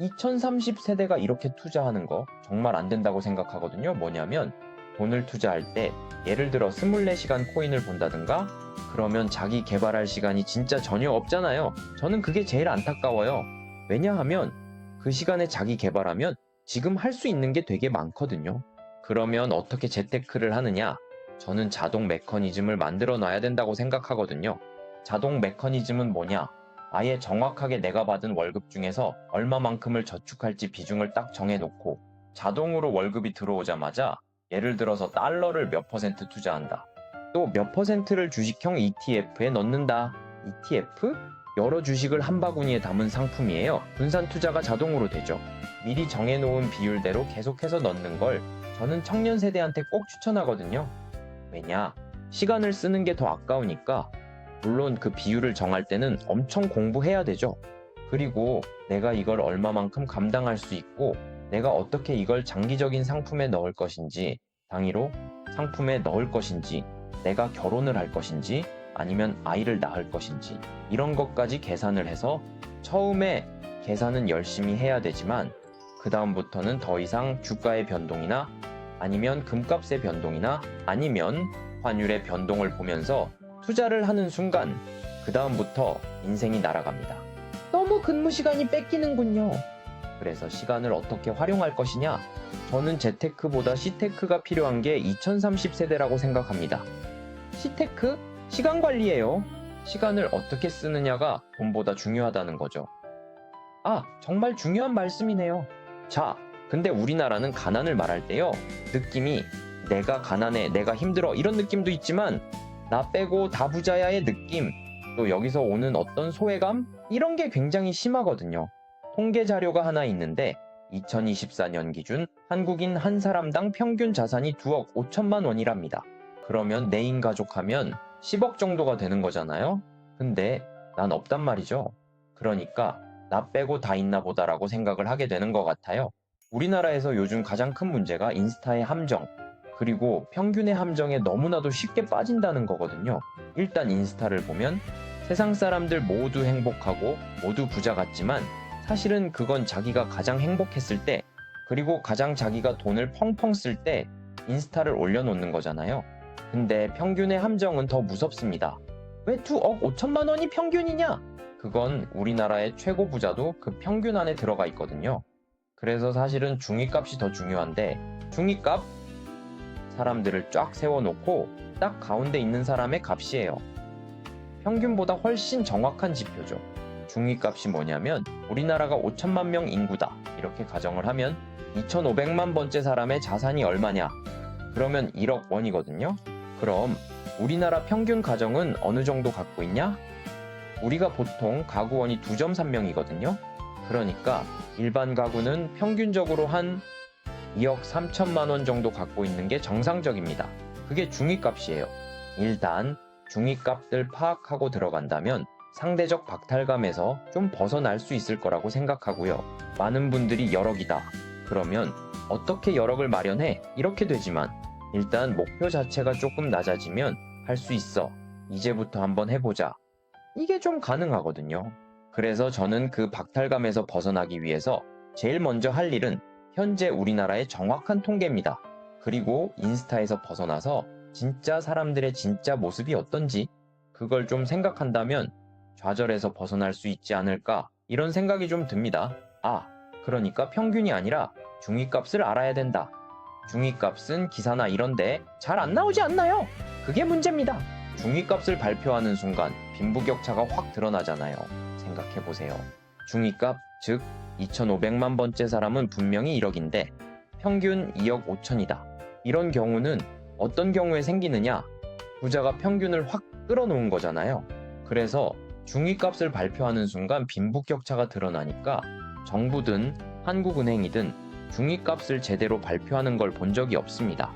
2030세대가 이렇게 투자하는 거 정말 안 된다고 생각하거든요. 뭐냐면 돈을 투자할 때 예를 들어 24시간 코인을 본다든가 그러면 자기 개발할 시간이 진짜 전혀 없잖아요. 저는 그게 제일 안타까워요. 왜냐하면 그 시간에 자기 개발하면 지금 할 수 있는 게 되게 많거든요. 그러면 어떻게 재테크를 하느냐? 저는 자동 메커니즘을 만들어 놔야 된다고 생각하거든요. 자동 메커니즘은 뭐냐? 아예 정확하게 내가 받은 월급 중에서 얼마만큼을 저축할지 비중을 딱 정해놓고 자동으로 월급이 들어오자마자 예를 들어서 달러를 몇 % 투자한다. 또 몇 %를 주식형 ETF에 넣는다. ETF? 여러 주식을 한 바구니에 담은 상품이에요. 분산 투자가 자동으로 되죠. 미리 정해놓은 비율대로 계속해서 넣는 걸 저는 청년 세대한테 꼭 추천하거든요. 왜냐? 시간을 쓰는 게 더 아까우니까 물론 그 비율을 정할 때는 엄청 공부해야 되죠. 그리고 내가 이걸 얼마만큼 감당할 수 있고 내가 어떻게 이걸 장기적인 상품에 넣을 것인지 단위로 상품에 넣을 것인지 내가 결혼을 할 것인지 아니면 아이를 낳을 것인지 이런 것까지 계산을 해서 처음에 계산은 열심히 해야 되지만 그 다음부터는 더 이상 주가의 변동이나 아니면 금값의 변동이나 아니면 환율의 변동을 보면서 투자를 하는 순간 그 다음부터 인생이 날아갑니다. 너무 근무 시간이 뺏기는군요. 그래서 시간을 어떻게 활용할 것이냐? 저는 재테크보다 시테크가 필요한 게 2030세대라고 생각합니다. 시테크? 시간 관리예요. 시간을 어떻게 쓰느냐가 돈보다 중요하다는 거죠. 아, 정말 중요한 말씀이네요. 자, 근데 우리나라는 가난을 말할 때요. 느낌이 내가 가난해, 내가 힘들어 이런 느낌도 있지만 나 빼고 다 부자야의 느낌, 또 여기서 오는 어떤 소외감? 이런 게 굉장히 심하거든요. 통계 자료가 하나 있는데 2024년 기준 한국인 한 사람당 평균 자산이 9억 5천만 원이랍니다. 그러면 내인 가족하면 10억 정도가 되는 거잖아요? 근데 난 없단 말이죠. 그러니까 나 빼고 다 있나 보다라고 생각을 하게 되는 것 같아요. 우리나라에서 요즘 가장 큰 문제가 인스타의 함정, 그리고 평균의 함정에 너무나도 쉽게 빠진다는 거거든요. 일단 인스타를 보면 세상 사람들 모두 행복하고 모두 부자 같지만 사실은 그건 자기가 가장 행복했을 때 그리고 가장 자기가 돈을 펑펑 쓸 때 인스타를 올려놓는 거잖아요. 근데 평균의 함정은 더 무섭습니다. 왜 2억 5천만 원이 평균이냐? 그건 우리나라의 최고 부자도 그 평균 안에 들어가 있거든요. 그래서 사실은 중위값이 더 중요한데 중위값? 사람들을 쫙 세워놓고 딱 가운데 있는 사람의 값이에요. 평균보다 훨씬 정확한 지표죠. 중위값이 뭐냐면 우리나라가 5천만 명 인구다 이렇게 가정을 하면 2,500만 번째 사람의 자산이 얼마냐? 그러면 1억 원이거든요. 그럼 우리나라 평균 가정은 어느 정도 갖고 있냐? 우리가 보통 가구원이 2.3명이거든요. 그러니까 일반 가구는 평균적으로 한 2억 3천만 원 정도 갖고 있는 게 정상적입니다. 그게 중위값이에요. 일단 중위값들 파악하고 들어간다면 상대적 박탈감에서 좀 벗어날 수 있을 거라고 생각하고요. 많은 분들이 열억이다. 그러면 어떻게 열억을 마련해? 이렇게 되지만 일단 목표 자체가 조금 낮아지면 할 수 있어. 이제부터 한번 해보자. 이게 좀 가능하거든요. 그래서 저는 그 박탈감에서 벗어나기 위해서 제일 먼저 할 일은 현재 우리나라의 정확한 통계입니다. 그리고 인스타에서 벗어나서 진짜 사람들의 진짜 모습이 어떤지 그걸 좀 생각한다면 좌절에서 벗어날 수 있지 않을까 이런 생각이 좀 듭니다. 그러니까 평균이 아니라 중위값을 알아야 된다. 중위값은 기사나 이런데 잘 안 나오지 않나요? 그게 문제입니다. 중위값을 발표하는 순간 빈부격차가 확 드러나잖아요. 생각해보세요. 중위값, 즉 2,500만 번째 사람은 분명히 1억인데 평균 2억 5천이다. 이런 경우는 어떤 경우에 생기느냐? 부자가 평균을 확 끌어놓은 거잖아요. 그래서 중위값을 발표하는 순간 빈부격차가 드러나니까 정부든 한국은행이든 중위값을 제대로 발표하는 걸 본 적이 없습니다.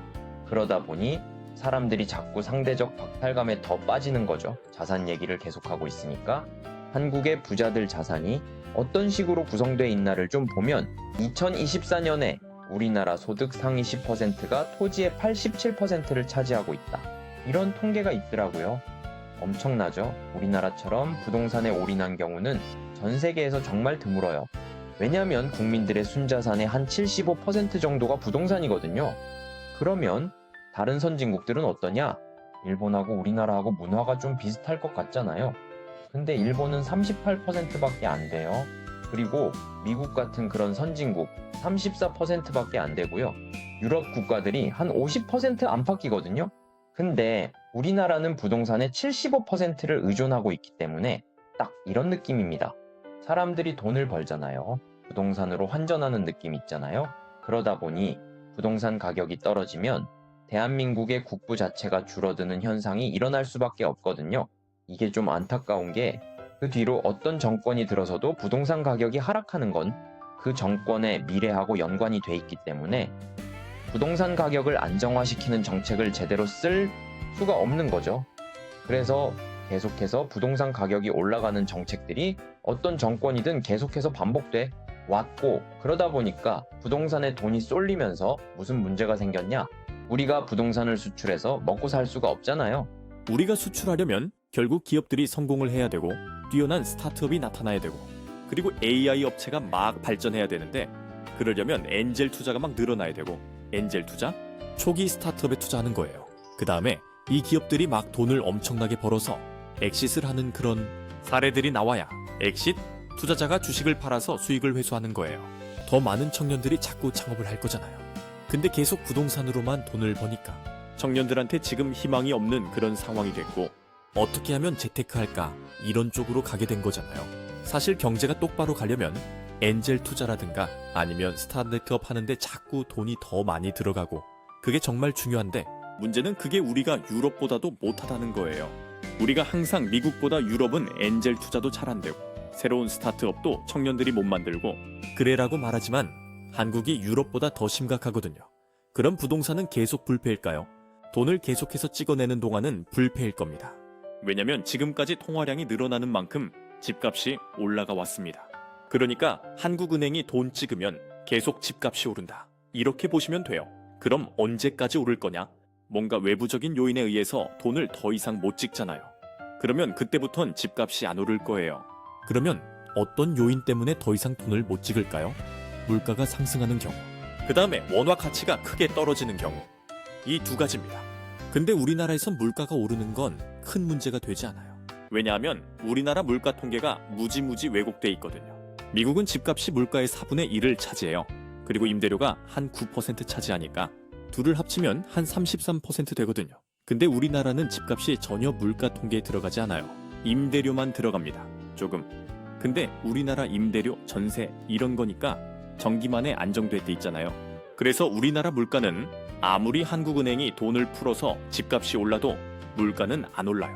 그러다 보니 사람들이 자꾸 상대적 박탈감에 더 빠지는 거죠. 자산 얘기를 계속하고 있으니까. 한국의 부자들 자산이 어떤 식으로 구성되어 있나를 좀 보면 2024년에 우리나라 소득 상위 10%가 토지의 87%를 차지하고 있다. 이런 통계가 있더라고요. 엄청나죠? 우리나라처럼 부동산에 올인한 경우는 전 세계에서 정말 드물어요. 왜냐하면 국민들의 순자산의 한 75% 정도가 부동산이거든요. 그러면 다른 선진국들은 어떠냐? 일본하고 우리나라하고 문화가 좀 비슷할 것 같잖아요. 근데 일본은 38%밖에 안 돼요. 그리고 미국 같은 그런 선진국 34%밖에 안 되고요. 유럽 국가들이 한 50% 안팎이거든요. 근데 우리나라는 부동산의 75%를 의존하고 있기 때문에 딱 이런 느낌입니다. 사람들이 돈을 벌잖아요. 부동산으로 환전하는 느낌 있잖아요. 그러다 보니 부동산 가격이 떨어지면 대한민국의 국부 자체가 줄어드는 현상이 일어날 수밖에 없거든요. 이게 좀 안타까운 게 그 뒤로 어떤 정권이 들어서도 부동산 가격이 하락하는 건 그 정권의 미래하고 연관이 돼 있기 때문에 부동산 가격을 안정화시키는 정책을 제대로 쓸 수가 없는 거죠. 그래서 계속해서 부동산 가격이 올라가는 정책들이 어떤 정권이든 계속해서 반복돼 왔고, 그러다 보니까 부동산에 돈이 쏠리면서 무슨 문제가 생겼냐? 우리가 부동산을 수출해서 먹고 살 수가 없잖아요. 우리가 수출하려면 결국 기업들이 성공을 해야 되고 뛰어난 스타트업이 나타나야 되고 그리고 AI 업체가 막 발전해야 되는데 그러려면 엔젤 투자가 막 늘어나야 되고 엔젤 투자? 초기 스타트업에 투자하는 거예요. 그 다음에 이 기업들이 막 돈을 엄청나게 벌어서 엑싯을 하는 그런 사례들이 나와야 엑싯? 투자자가 주식을 팔아서 수익을 회수하는 거예요. 더 많은 청년들이 자꾸 창업을 할 거잖아요. 근데 계속 부동산으로만 돈을 버니까 청년들한테 지금 희망이 없는 그런 상황이 됐고 어떻게 하면 재테크할까 이런 쪽으로 가게 된 거잖아요. 사실 경제가 똑바로 가려면 엔젤 투자라든가 아니면 스타트업 하는데 자꾸 돈이 더 많이 들어가고 그게 정말 중요한데 문제는 그게 우리가 유럽보다도 못하다는 거예요. 우리가 항상 미국보다 유럽은 엔젤 투자도 잘 안 되고 새로운 스타트업도 청년들이 못 만들고 그래라고 말하지만 한국이 유럽보다 더 심각하거든요. 그럼 부동산은 계속 불패일까요? 돈을 계속해서 찍어내는 동안은 불패일 겁니다. 왜냐면 지금까지 통화량이 늘어나는 만큼 집값이 올라가 왔습니다. 그러니까 한국은행이 돈 찍으면 계속 집값이 오른다. 이렇게 보시면 돼요. 그럼 언제까지 오를 거냐? 뭔가 외부적인 요인에 의해서 돈을 더 이상 못 찍잖아요. 그러면 그때부턴 집값이 안 오를 거예요. 그러면 어떤 요인 때문에 더 이상 돈을 못 찍을까요? 물가가 상승하는 경우, 그 다음에 원화 가치가 크게 떨어지는 경우, 이 두 가지입니다. 근데 우리나라에선 물가가 오르는 건 큰 문제가 되지 않아요. 왜냐하면 우리나라 물가 통계가 무지무지 왜곡돼 있거든요. 미국은 집값이 물가의 4분의 1을 차지해요. 그리고 임대료가 한 9% 차지하니까 둘을 합치면 한 33% 되거든요. 근데 우리나라는 집값이 전혀 물가 통계에 들어가지 않아요. 임대료만 들어갑니다. 조금. 근데 우리나라 임대료, 전세 이런 거니까 정기만에 안정돼 있잖아요. 그래서 우리나라 물가는 아무리 한국은행이 돈을 풀어서 집값이 올라도 물가는 안 올라요.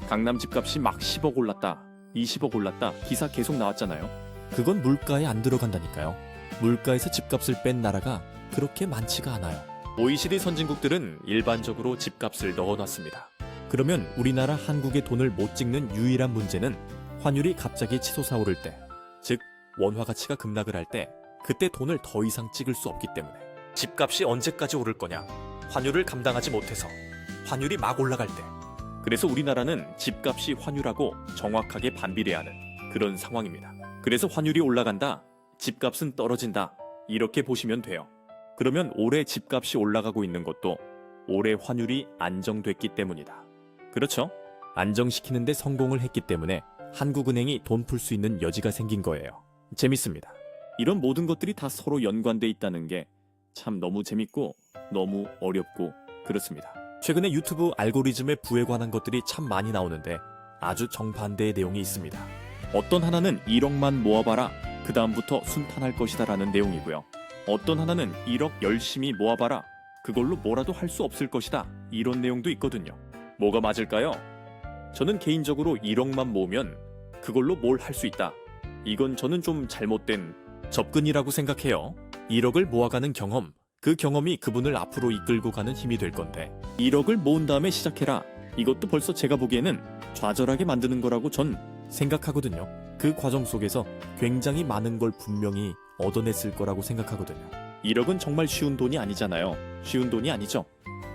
강남 집값이 막 10억 올랐다. 20억 올랐다 기사 계속 나왔잖아요. 그건 물가에 안 들어간다니까요. 물가에서 집값을 뺀 나라가 그렇게 많지가 않아요. OECD 선진국들은 일반적으로 집값을 넣어놨습니다. 그러면 우리나라 한국의 돈을 못 찍는 유일한 문제는 환율이 갑자기 치솟아 오를 때, 즉 원화 가치가 급락을 할 때 그때 돈을 더 이상 찍을 수 없기 때문에 집값이 언제까지 오를 거냐? 환율을 감당하지 못해서 환율이 막 올라갈 때. 그래서 우리나라는 집값이 환율하고 정확하게 반비례하는 그런 상황입니다. 그래서 환율이 올라간다, 집값은 떨어진다, 이렇게 보시면 돼요. 그러면 올해 집값이 올라가고 있는 것도 올해 환율이 안정됐기 때문이다. 그렇죠? 안정시키는데 성공을 했기 때문에 한국은행이 돈 풀 수 있는 여지가 생긴 거예요. 재밌습니다. 이런 모든 것들이 다 서로 연관돼 있다는 게 참 너무 재밌고 너무 어렵고 그렇습니다. 최근에 유튜브 알고리즘의 부에 관한 것들이 참 많이 나오는데 아주 정반대의 내용이 있습니다. 어떤 하나는 1억만 모아봐라, 그 다음부터 순탄할 것이다 라는 내용이고요. 어떤 하나는 1억 열심히 모아봐라, 그걸로 뭐라도 할 수 없을 것이다, 이런 내용도 있거든요. 뭐가 맞을까요? 저는 개인적으로 1억만 모으면 그걸로 뭘 할 수 있다, 이건 저는 좀 잘못된 접근이라고 생각해요. 1억을 모아가는 경험, 그 경험이 그분을 앞으로 이끌고 가는 힘이 될 건데 1억을 모은 다음에 시작해라, 이것도 벌써 제가 보기에는 좌절하게 만드는 거라고 전 생각하거든요. 그 과정 속에서 굉장히 많은 걸 분명히 얻어냈을 거라고 생각하거든요. 1억은 정말 쉬운 돈이 아니잖아요. 쉬운 돈이 아니죠.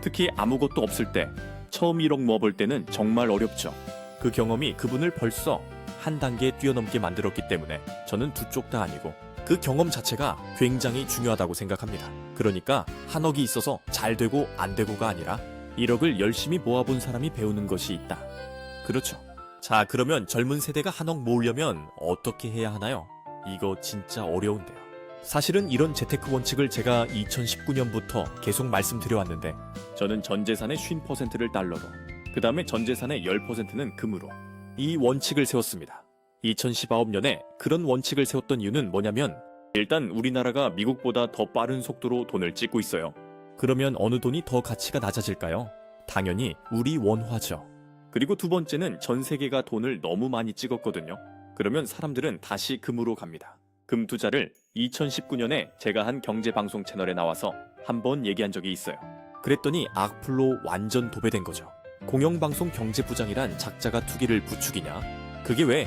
특히 아무것도 없을 때 처음 1억 모아볼 때는 정말 어렵죠. 그 경험이 그분을 벌써 한 단계 뛰어넘게 만들었기 때문에 저는 두 쪽 다 아니고 그 경험 자체가 굉장히 중요하다고 생각합니다. 그러니까 한 억이 있어서 잘 되고 안 되고가 아니라 1억을 열심히 모아본 사람이 배우는 것이 있다. 그렇죠. 자, 그러면 젊은 세대가 한 억 모으려면 어떻게 해야 하나요? 이거 진짜 어려운데요. 사실은 이런 재테크 원칙을 제가 2019년부터 계속 말씀드려왔는데 저는 전 재산의 50%를 달러로, 그 다음에 전 재산의 10%는 금으로 이 원칙을 세웠습니다. 2019년에 그런 원칙을 세웠던 이유는 뭐냐면 일단 우리나라가 미국보다 더 빠른 속도로 돈을 찍고 있어요. 그러면 어느 돈이 더 가치가 낮아질까요? 당연히 우리 원화죠. 그리고 두 번째는 전 세계가 돈을 너무 많이 찍었거든요. 그러면 사람들은 다시 금으로 갑니다. 금 투자를 2019년에 제가 한 경제방송 채널에 나와서 한번 얘기한 적이 있어요. 그랬더니 악플로 완전 도배된 거죠. 공영방송 경제부장이란 작자가 투기를 부추기냐? 그게 왜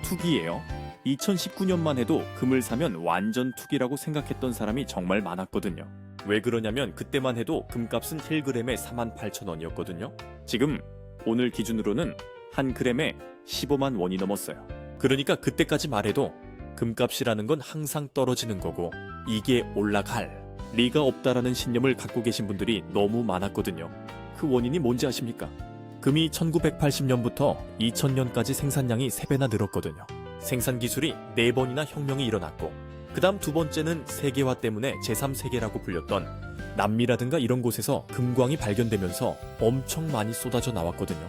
투기예요? 2019년만 해도 금을 사면 완전 투기라고 생각했던 사람이 정말 많았거든요. 왜 그러냐면 그때만 해도 금값은 1g에 48,000원이었거든요. 지금 오늘 기준으로는 한 그램에 15만 원이 넘었어요. 그러니까 그때까지 말해도 금값이라는 건 항상 떨어지는 거고 이게 올라갈 리가 없다라는 신념을 갖고 계신 분들이 너무 많았거든요. 그 원인이 뭔지 아십니까? 금이 1980년부터 2000년까지 생산량이 3배나 늘었거든요. 생산 기술이 4번이나 혁명이 일어났고 그 다음 두 번째는 세계화 때문에 제3세계라고 불렸던 남미라든가 이런 곳에서 금광이 발견되면서 엄청 많이 쏟아져 나왔거든요.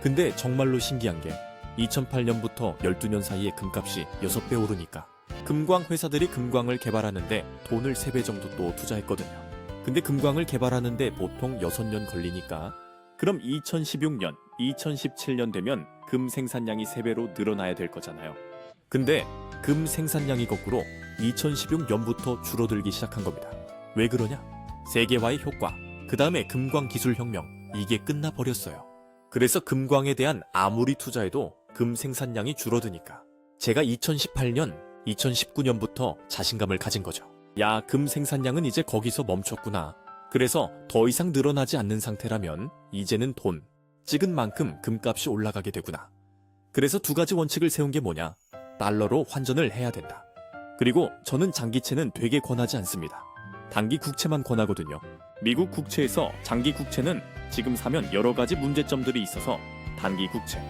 근데 정말로 신기한 게 2008년부터 12년 사이에 금값이 6배 오르니까 금광 회사들이 금광을 개발하는데 돈을 3배 정도 또 투자했거든요. 근데 금광을 개발하는데 보통 6년 걸리니까 그럼 2016년, 2017년 되면 금 생산량이 3배로 늘어나야 될 거잖아요. 근데 금 생산량이 거꾸로 2016년부터 줄어들기 시작한 겁니다. 왜 그러냐? 세계화의 효과, 그 다음에 금광 기술 혁명, 이게 끝나버렸어요. 그래서 금광에 대한 아무리 투자해도 금 생산량이 줄어드니까 제가 2018년, 2019년부터 자신감을 가진 거죠. 야, 금 생산량은 이제 거기서 멈췄구나. 그래서 더 이상 늘어나지 않는 상태라면 이제는 돈, 찍은 만큼 금값이 올라가게 되구나. 그래서 두 가지 원칙을 세운 게 뭐냐? 달러로 환전을 해야 된다. 그리고 저는 장기채는 되게 권하지 않습니다. 단기 국채만 권하거든요. 미국 국채에서 장기 국채는 지금 사면 여러 가지 문제점들이 있어서 단기 국채.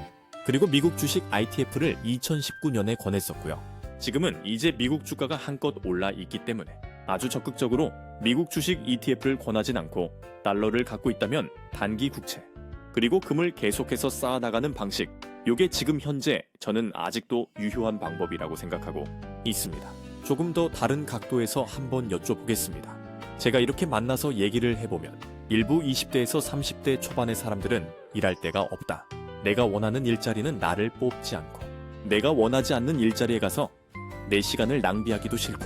그리고 미국 주식 ITF를 2019년에 권했었고요. 지금은 이제 미국 주가가 한껏 올라 있기 때문에 아주 적극적으로 미국 주식 ETF를 권하진 않고 달러를 갖고 있다면 단기 국채, 그리고 금을 계속해서 쌓아나가는 방식, 요게 지금 현재 저는 아직도 유효한 방법이라고 생각하고 있습니다. 조금 더 다른 각도에서 한번 여쭤보겠습니다. 제가 이렇게 만나서 얘기를 해보면 일부 20대에서 30대 초반의 사람들은 일할 데가 없다. 내가 원하는 일자리는 나를 뽑지 않고 내가 원하지 않는 일자리에 가서 내 시간을 낭비하기도 싫고,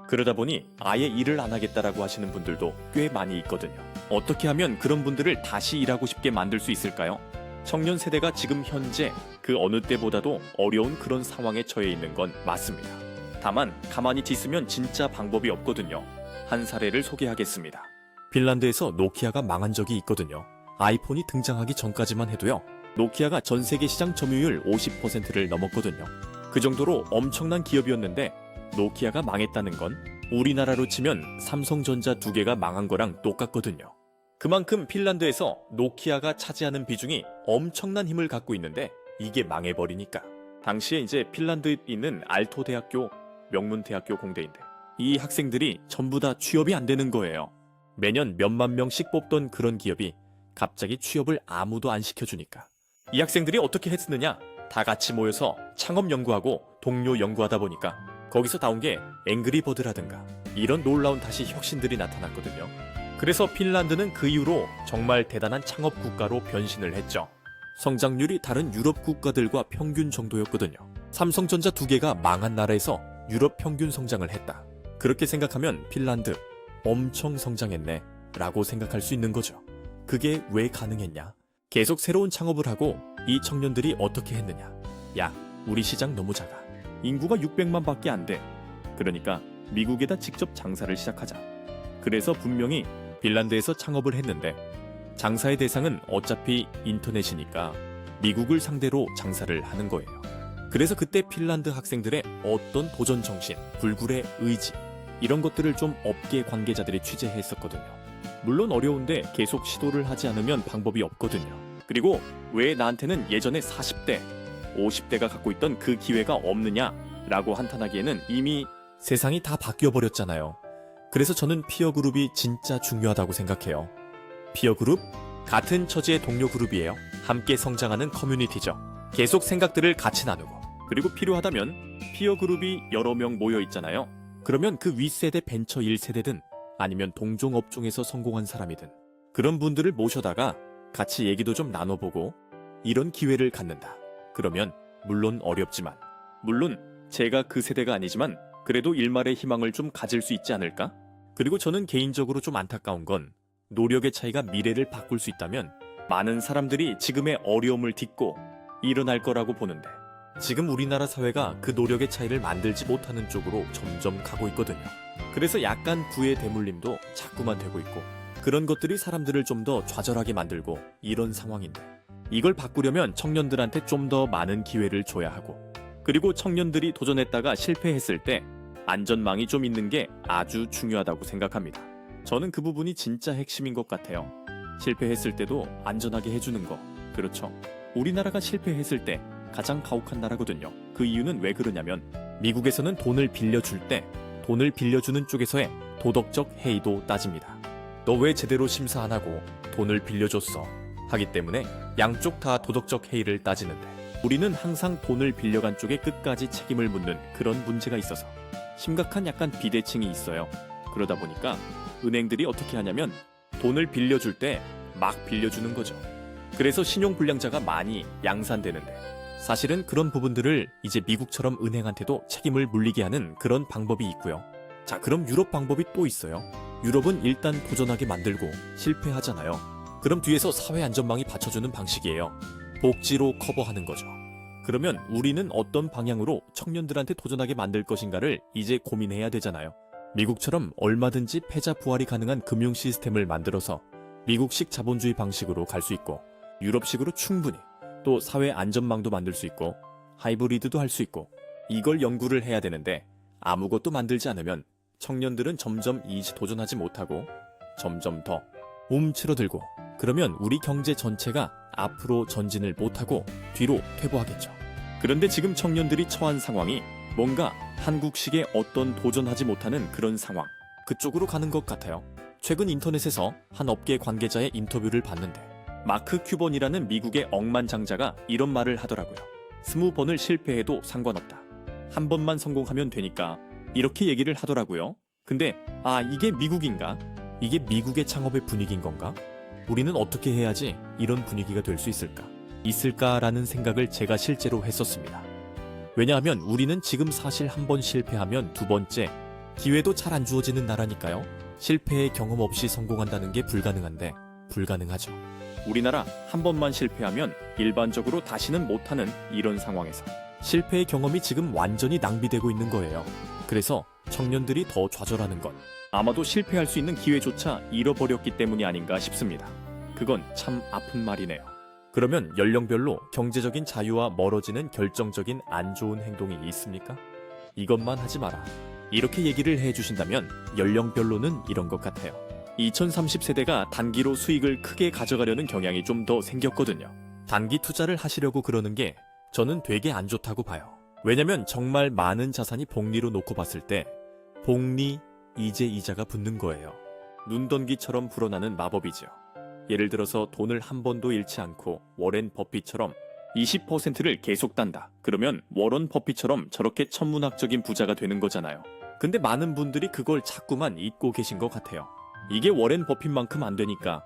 그러다 보니 아예 일을 안 하겠다라고 하시는 분들도 꽤 많이 있거든요. 어떻게 하면 그런 분들을 다시 일하고 싶게 만들 수 있을까요? 청년 세대가 지금 현재 그 어느 때보다도 어려운 그런 상황에 처해 있는 건 맞습니다. 다만 가만히 있으면 진짜 방법이 없거든요. 한 사례를 소개하겠습니다. 핀란드에서 노키아가 망한 적이 있거든요. 아이폰이 등장하기 전까지만 해도요, 노키아가 전 세계 시장 점유율 50%를 넘었거든요. 그 정도로 엄청난 기업이었는데 노키아가 망했다는 건 우리나라로 치면 삼성전자 두 개가 망한 거랑 똑같거든요. 그만큼 핀란드에서 노키아가 차지하는 비중이 엄청난 힘을 갖고 있는데 이게 망해버리니까. 당시에 이제 핀란드에 있는 알토 대학교, 명문 대학교 공대인데 이 학생들이 전부 다 취업이 안 되는 거예요. 매년 몇만 명씩 뽑던 그런 기업이 갑자기 취업을 아무도 안 시켜주니까. 이 학생들이 어떻게 했느냐? 다 같이 모여서 창업 연구하고 동료 연구하다 보니까 거기서 나온 게 앵그리버드라든가 이런 놀라운 다시 혁신들이 나타났거든요. 그래서 핀란드는 그 이후로 정말 대단한 창업 국가로 변신을 했죠. 성장률이 다른 유럽 국가들과 평균 정도였거든요. 삼성전자 두 개가 망한 나라에서 유럽 평균 성장을 했다. 그렇게 생각하면 핀란드 엄청 성장했네 라고 생각할 수 있는 거죠. 그게 왜 가능했냐? 계속 새로운 창업을 하고 이 청년들이 어떻게 했느냐? 야, 우리 시장 너무 작아. 인구가 600만 밖에 안 돼. 그러니까 미국에다 직접 장사를 시작하자. 그래서 분명히 핀란드에서 창업을 했는데 장사의 대상은 어차피 인터넷이니까 미국을 상대로 장사를 하는 거예요. 그래서 그때 핀란드 학생들의 어떤 도전 정신, 불굴의 의지 이런 것들을 좀 업계 관계자들이 취재했었거든요. 물론 어려운데 계속 시도를 하지 않으면 방법이 없거든요. 그리고 왜 나한테는 예전에 40대, 50대가 갖고 있던 그 기회가 없느냐라고 한탄하기에는 이미 세상이 다 바뀌어버렸잖아요. 그래서 저는 피어 그룹이 진짜 중요하다고 생각해요. 피어 그룹? 같은 처지의 동료 그룹이에요. 함께 성장하는 커뮤니티죠. 계속 생각들을 같이 나누고, 그리고 필요하다면 피어 그룹이 여러 명 모여 있잖아요. 그러면 그 윗세대 벤처 1세대든 아니면 동종 업종에서 성공한 사람이든 그런 분들을 모셔다가 같이 얘기도 좀 나눠보고 이런 기회를 갖는다. 그러면 물론 어렵지만, 물론 제가 그 세대가 아니지만 그래도 일말의 희망을 좀 가질 수 있지 않을까? 그리고 저는 개인적으로 좀 안타까운 건 노력의 차이가 미래를 바꿀 수 있다면 많은 사람들이 지금의 어려움을 딛고 일어날 거라고 보는데 지금 우리나라 사회가 그 노력의 차이를 만들지 못하는 쪽으로 점점 가고 있거든요. 그래서 약간 부의 대물림도 자꾸만 되고 있고 그런 것들이 사람들을 좀 더 좌절하게 만들고 이런 상황인데 이걸 바꾸려면 청년들한테 좀 더 많은 기회를 줘야 하고 그리고 청년들이 도전했다가 실패했을 때 안전망이 좀 있는 게 아주 중요하다고 생각합니다. 저는 그 부분이 진짜 핵심인 것 같아요. 실패했을 때도 안전하게 해주는 거. 그렇죠. 우리나라가 실패했을 때 가장 가혹한 나라거든요. 그 이유는 왜 그러냐면 미국에서는 돈을 빌려줄 때 돈을 빌려주는 쪽에서의 도덕적 해이도 따집니다. 너 왜 제대로 심사 안 하고 돈을 빌려줬어? 하기 때문에 양쪽 다 도덕적 해이를 따지는데 우리는 항상 돈을 빌려간 쪽에 끝까지 책임을 묻는 그런 문제가 있어서 심각한 약간 비대칭이 있어요. 그러다 보니까 은행들이 어떻게 하냐면 돈을 빌려줄 때 막 빌려주는 거죠. 그래서 신용불량자가 많이 양산되는데 사실은 그런 부분들을 이제 미국처럼 은행한테도 책임을 물리게 하는 그런 방법이 있고요. 자, 그럼 유럽 방법이 또 있어요. 유럽은 일단 도전하게 만들고 실패하잖아요. 그럼 뒤에서 사회 안전망이 받쳐주는 방식이에요. 복지로 커버하는 거죠. 그러면 우리는 어떤 방향으로 청년들한테 도전하게 만들 것인가를 이제 고민해야 되잖아요. 미국처럼 얼마든지 패자 부활이 가능한 금융 시스템을 만들어서 미국식 자본주의 방식으로 갈 수 있고 유럽식으로 충분히 또 사회 안전망도 만들 수 있고 하이브리드도 할 수 있고 이걸 연구를 해야 되는데 아무것도 만들지 않으면 청년들은 점점 이제 도전하지 못하고 점점 더 움츠러들고 그러면 우리 경제 전체가 앞으로 전진을 못하고 뒤로 퇴보하겠죠. 그런데 지금 청년들이 처한 상황이 뭔가 한국식의 어떤 도전하지 못하는 그런 상황, 그쪽으로 가는 것 같아요. 최근 인터넷에서 한 업계 관계자의 인터뷰를 봤는데 마크 큐번이라는 미국의 억만장자가 이런 말을 하더라고요. 20번을 실패해도 상관없다. 한 번만 성공하면 되니까 이렇게 얘기를 하더라고요. 근데 이게 미국인가? 이게 미국의 창업의 분위기인 건가? 우리는 어떻게 해야지 이런 분위기가 될 수 있을까? 있을까라는 생각을 제가 실제로 했었습니다. 왜냐하면 우리는 지금 사실 한 번 실패하면 두 번째 기회도 잘 안 주어지는 나라니까요. 실패의 경험 없이 성공한다는 게 불가능한데 불가능하죠. 우리나라 한 번만 실패하면 일반적으로 다시는 못하는 이런 상황에서 실패의 경험이 지금 완전히 낭비되고 있는 거예요. 그래서 청년들이 더 좌절하는 건 아마도 실패할 수 있는 기회조차 잃어버렸기 때문이 아닌가 싶습니다. 그건 참 아픈 말이네요. 그러면 연령별로 경제적인 자유와 멀어지는 결정적인 안 좋은 행동이 있습니까? 이것만 하지 마라. 이렇게 얘기를 해주신다면 연령별로는 이런 것 같아요. 2030세대가 단기로 수익을 크게 가져가려는 경향이 좀 더 생겼거든요. 단기 투자를 하시려고 그러는 게 저는 되게 안 좋다고 봐요. 왜냐면 정말 많은 자산이 복리로 놓고 봤을 때 복리, 이자가 붙는 거예요. 눈던기처럼 불어나는 마법이죠. 예를 들어서 돈을 한 번도 잃지 않고 워렌 버핏처럼 20%를 계속 딴다. 그러면 워런 버핏처럼 저렇게 천문학적인 부자가 되는 거잖아요. 근데 많은 분들이 그걸 자꾸만 잊고 계신 것 같아요. 이게 워렌 버핏만큼 안 되니까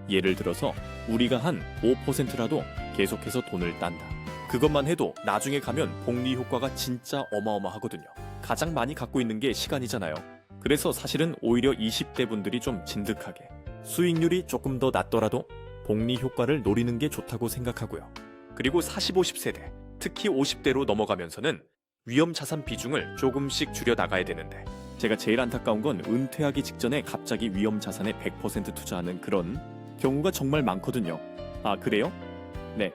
예를 들어서 우리가 한 5%라도 계속해서 돈을 딴다. 그것만 해도 나중에 가면 복리 효과가 진짜 어마어마하거든요. 가장 많이 갖고 있는 게 시간이잖아요. 그래서 사실은 오히려 20대 분들이 좀 진득하게 수익률이 조금 더 낮더라도 복리 효과를 노리는 게 좋다고 생각하고요. 그리고 40, 50세대, 특히 50대로 넘어가면서는 위험 자산 비중을 조금씩 줄여 나가야 되는데 제가 제일 안타까운 건 은퇴하기 직전에 갑자기 위험 자산에 100% 투자하는 그런 경우가 정말 많거든요. 아, 그래요? 네.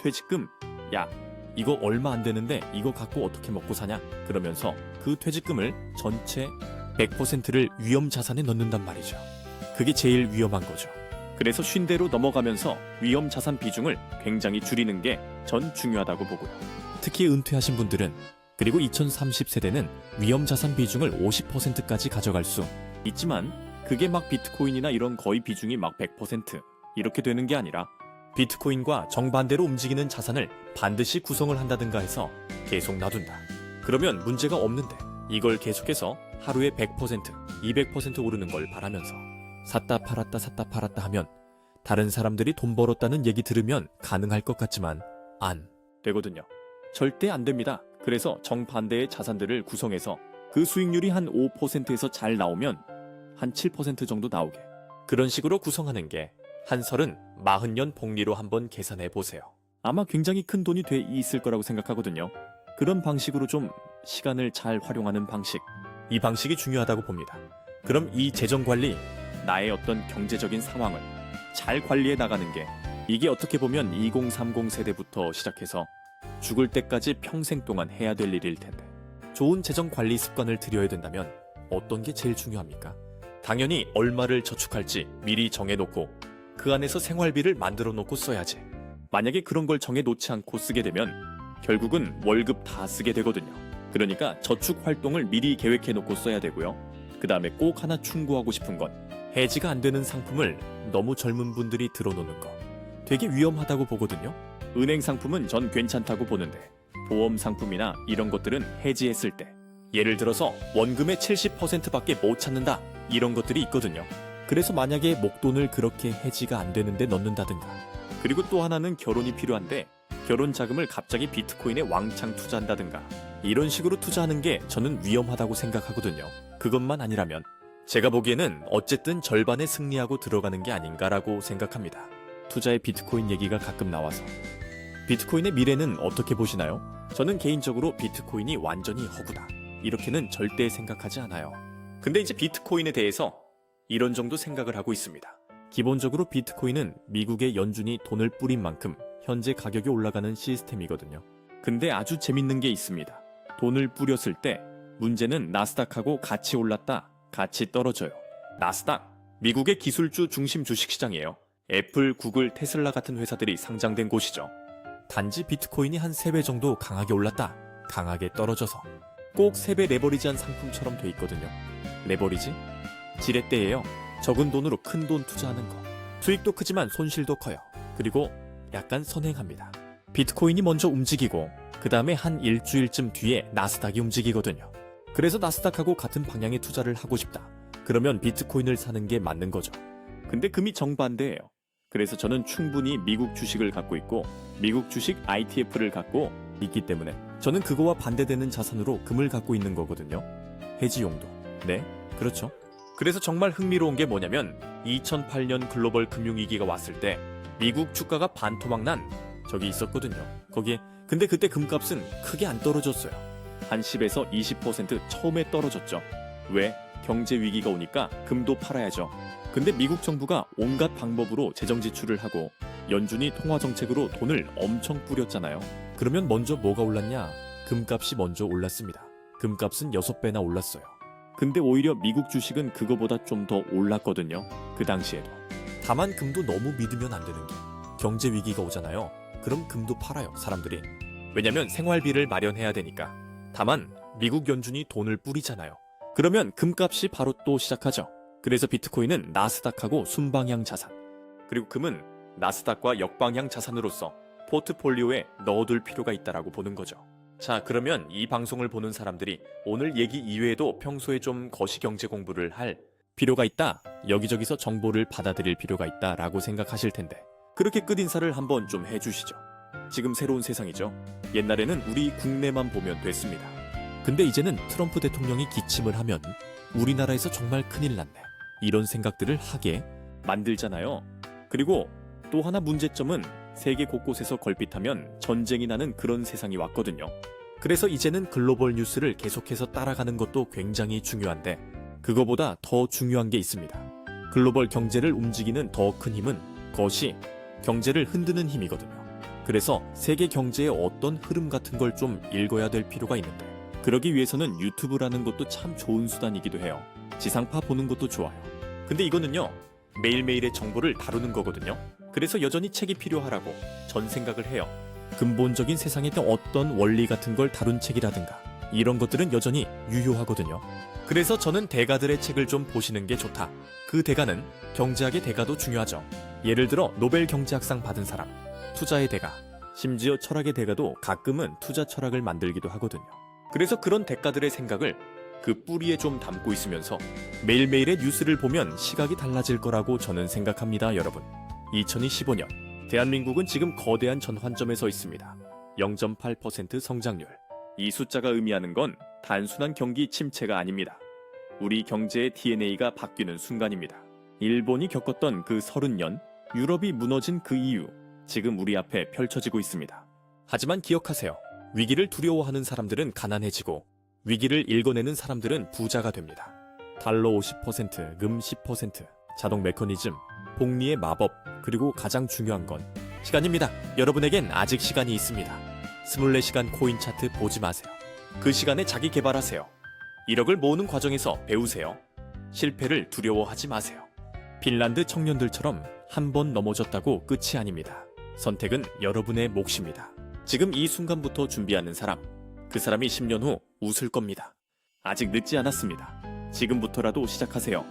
퇴직금? 야, 이거 얼마 안 되는데 이거 갖고 어떻게 먹고 사냐? 그러면서 그 퇴직금을 전체 100%를 위험 자산에 넣는단 말이죠. 그게 제일 위험한 거죠. 그래서 50대로 넘어가면서 위험 자산 비중을 굉장히 줄이는 게 전 중요하다고 보고요. 특히 은퇴하신 분들은 그리고 2030세대는 위험 자산 비중을 50%까지 가져갈 수 있지만 그게 막 비트코인이나 이런 거의 비중이 막 100% 이렇게 되는 게 아니라 비트코인과 정반대로 움직이는 자산을 반드시 구성을 한다든가 해서 계속 놔둔다. 그러면 문제가 없는데 이걸 계속해서 하루에 100%, 200% 오르는 걸 바라면서 샀다 팔았다 하면 다른 사람들이 돈 벌었다는 얘기 들으면 가능할 것 같지만 안 되거든요. 절대 안 됩니다. 그래서 정반대의 자산들을 구성해서 그 수익률이 한 5%에서 잘 나오면 한 7% 정도 나오게 그런 식으로 구성하는 게 한 40년 복리로 한번 계산해 보세요. 아마 굉장히 큰 돈이 돼 있을 거라고 생각하거든요. 그런 방식으로 좀 시간을 잘 활용하는 방식, 이 방식이 중요하다고 봅니다. 그럼 이 재정관리, 나의 어떤 경제적인 상황을 잘 관리해 나가는 게 이게 어떻게 보면 2030 세대부터 시작해서 죽을 때까지 평생 동안 해야 될 일일 텐데 좋은 재정관리 습관을 들여야 된다면 어떤 게 제일 중요합니까? 당연히 얼마를 저축할지 미리 정해놓고 그 안에서 생활비를 만들어 놓고 써야지. 만약에 그런 걸 정해놓지 않고 쓰게 되면 결국은 월급 다 쓰게 되거든요. 그러니까 저축 활동을 미리 계획해놓고 써야 되고요. 그 다음에 꼭 하나 충고하고 싶은 건 해지가 안 되는 상품을 너무 젊은 분들이 들어놓는 거 되게 위험하다고 보거든요. 은행 상품은 전 괜찮다고 보는데 보험 상품이나 이런 것들은 해지했을 때 예를 들어서 원금의 70%밖에 못 찾는다 이런 것들이 있거든요. 그래서 만약에 목돈을 그렇게 해지가 안 되는데 넣는다든가 그리고 또 하나는 결혼이 필요한데 결혼 자금을 갑자기 비트코인에 왕창 투자한다든가 이런 식으로 투자하는 게 저는 위험하다고 생각하거든요. 그것만 아니라면 제가 보기에는 어쨌든 절반에 승리하고 들어가는 게 아닌가라고 생각합니다. 투자의 비트코인 얘기가 가끔 나와서 비트코인의 미래는 어떻게 보시나요? 저는 개인적으로 비트코인이 완전히 허구다 이렇게는 절대 생각하지 않아요. 근데 이제 비트코인에 대해서 이런 정도 생각을 하고 있습니다. 기본적으로 비트코인은 미국의 연준이 돈을 뿌린 만큼 현재 가격이 올라가는 시스템이거든요. 근데 아주 재밌는 게 있습니다. 돈을 뿌렸을 때 문제는 나스닥하고 같이 올랐다, 같이 떨어져요. 나스닥, 미국의 기술주 중심 주식시장이에요. 애플, 구글, 테슬라 같은 회사들이 상장된 곳이죠. 단지 비트코인이 한 3배 정도 강하게 올랐다, 강하게 떨어져서 꼭 3배 레버리지한 상품처럼 돼 있거든요. 레버리지? 지렛대예요. 적은 돈으로 큰 돈 투자하는 거. 수익도 크지만 손실도 커요. 그리고 약간 선행합니다. 비트코인이 먼저 움직이고 그 다음에 한 일주일쯤 뒤에 나스닥이 움직이거든요. 그래서 나스닥하고 같은 방향의 투자를 하고 싶다. 그러면 비트코인을 사는 게 맞는 거죠. 근데 금이 정반대예요. 그래서 저는 충분히 미국 주식을 갖고 있고 미국 주식 ITF를 갖고 있기 때문에 저는 그거와 반대되는 자산으로 금을 갖고 있는 거거든요. 해지용도. 네, 그렇죠. 그래서 정말 흥미로운 게 뭐냐면 2008년 글로벌 금융위기가 왔을 때 미국 주가가 반토막 난 적이 있었거든요. 거기에 근데 그때 금값은 크게 안 떨어졌어요. 한 10에서 20% 처음에 떨어졌죠. 왜? 경제 위기가 오니까 금도 팔아야죠. 근데 미국 정부가 온갖 방법으로 재정 지출을 하고 연준이 통화 정책으로 돈을 엄청 뿌렸잖아요. 그러면 먼저 뭐가 올랐냐? 금값이 먼저 올랐습니다. 금값은 6배나 올랐어요. 근데 오히려 미국 주식은 그거보다 좀 더 올랐거든요. 그 당시에도. 다만 금도 너무 믿으면 안 되는 게 경제 위기가 오잖아요. 그럼 금도 팔아요, 사람들이. 왜냐면 생활비를 마련해야 되니까. 다만 미국 연준이 돈을 뿌리잖아요. 그러면 금값이 바로 또 시작하죠. 그래서 비트코인은 나스닥하고 순방향 자산, 그리고 금은 나스닥과 역방향 자산으로서 포트폴리오에 넣어둘 필요가 있다라고 보는 거죠. 자, 그러면 이 방송을 보는 사람들이 오늘 얘기 이외에도 평소에 좀 거시경제 공부를 할 필요가 있다, 여기저기서 정보를 받아들일 필요가 있다라고 생각하실 텐데 그렇게 끝인사를 한번 좀 해주시죠. 지금 새로운 세상이죠. 옛날에는 우리 국내만 보면 됐습니다. 근데 이제는 트럼프 대통령이 기침을 하면 우리나라에서 정말 큰일 났네, 이런 생각들을 하게 만들잖아요. 그리고 또 하나 문제점은 세계 곳곳에서 걸핏하면 전쟁이 나는 그런 세상이 왔거든요. 그래서 이제는 글로벌 뉴스를 계속해서 따라가는 것도 굉장히 중요한데 그거보다 더 중요한 게 있습니다. 글로벌 경제를 움직이는 더 큰 힘은 그것이 경제를 흔드는 힘이거든요. 그래서 세계 경제의 어떤 흐름 같은 걸 좀 읽어야 될 필요가 있는데 그러기 위해서는 유튜브라는 것도 참 좋은 수단이기도 해요. 지상파 보는 것도 좋아요. 근데 이거는요, 매일매일의 정보를 다루는 거거든요. 그래서 여전히 책이 필요하라고 전 생각을 해요. 근본적인 세상의 어떤 원리 같은 걸 다룬 책이라든가 이런 것들은 여전히 유효하거든요. 그래서 저는 대가들의 책을 좀 보시는 게 좋다. 그 대가는 경제학의 대가도 중요하죠. 예를 들어 노벨 경제학상 받은 사람, 투자의 대가, 심지어 철학의 대가도 가끔은 투자 철학을 만들기도 하거든요. 그래서 그런 대가들의 생각을 그 뿌리에 좀 담고 있으면서 매일매일의 뉴스를 보면 시각이 달라질 거라고 저는 생각합니다, 여러분. 2025년 대한민국은 지금 거대한 전환점에 서 있습니다. 0.8% 성장률. 이 숫자가 의미하는 건 단순한 경기 침체가 아닙니다. 우리 경제의 DNA가 바뀌는 순간입니다. 일본이 겪었던 그 30년, 유럽이 무너진 그 이유, 지금 우리 앞에 펼쳐지고 있습니다. 하지만 기억하세요. 위기를 두려워하는 사람들은 가난해지고 위기를 읽어내는 사람들은 부자가 됩니다. 달러 50%, 금 10%, 자동 메커니즘, 복리의 마법, 그리고 가장 중요한 건 시간입니다. 여러분에겐 아직 시간이 있습니다. 24시간 코인 차트 보지 마세요. 그 시간에 자기 개발하세요. 1억을 모으는 과정에서 배우세요. 실패를 두려워하지 마세요. 핀란드 청년들처럼 한 번 넘어졌다고 끝이 아닙니다. 선택은 여러분의 몫입니다. 지금 이 순간부터 준비하는 사람, 그 사람이 10년 후 웃을 겁니다. 아직 늦지 않았습니다. 지금부터라도 시작하세요.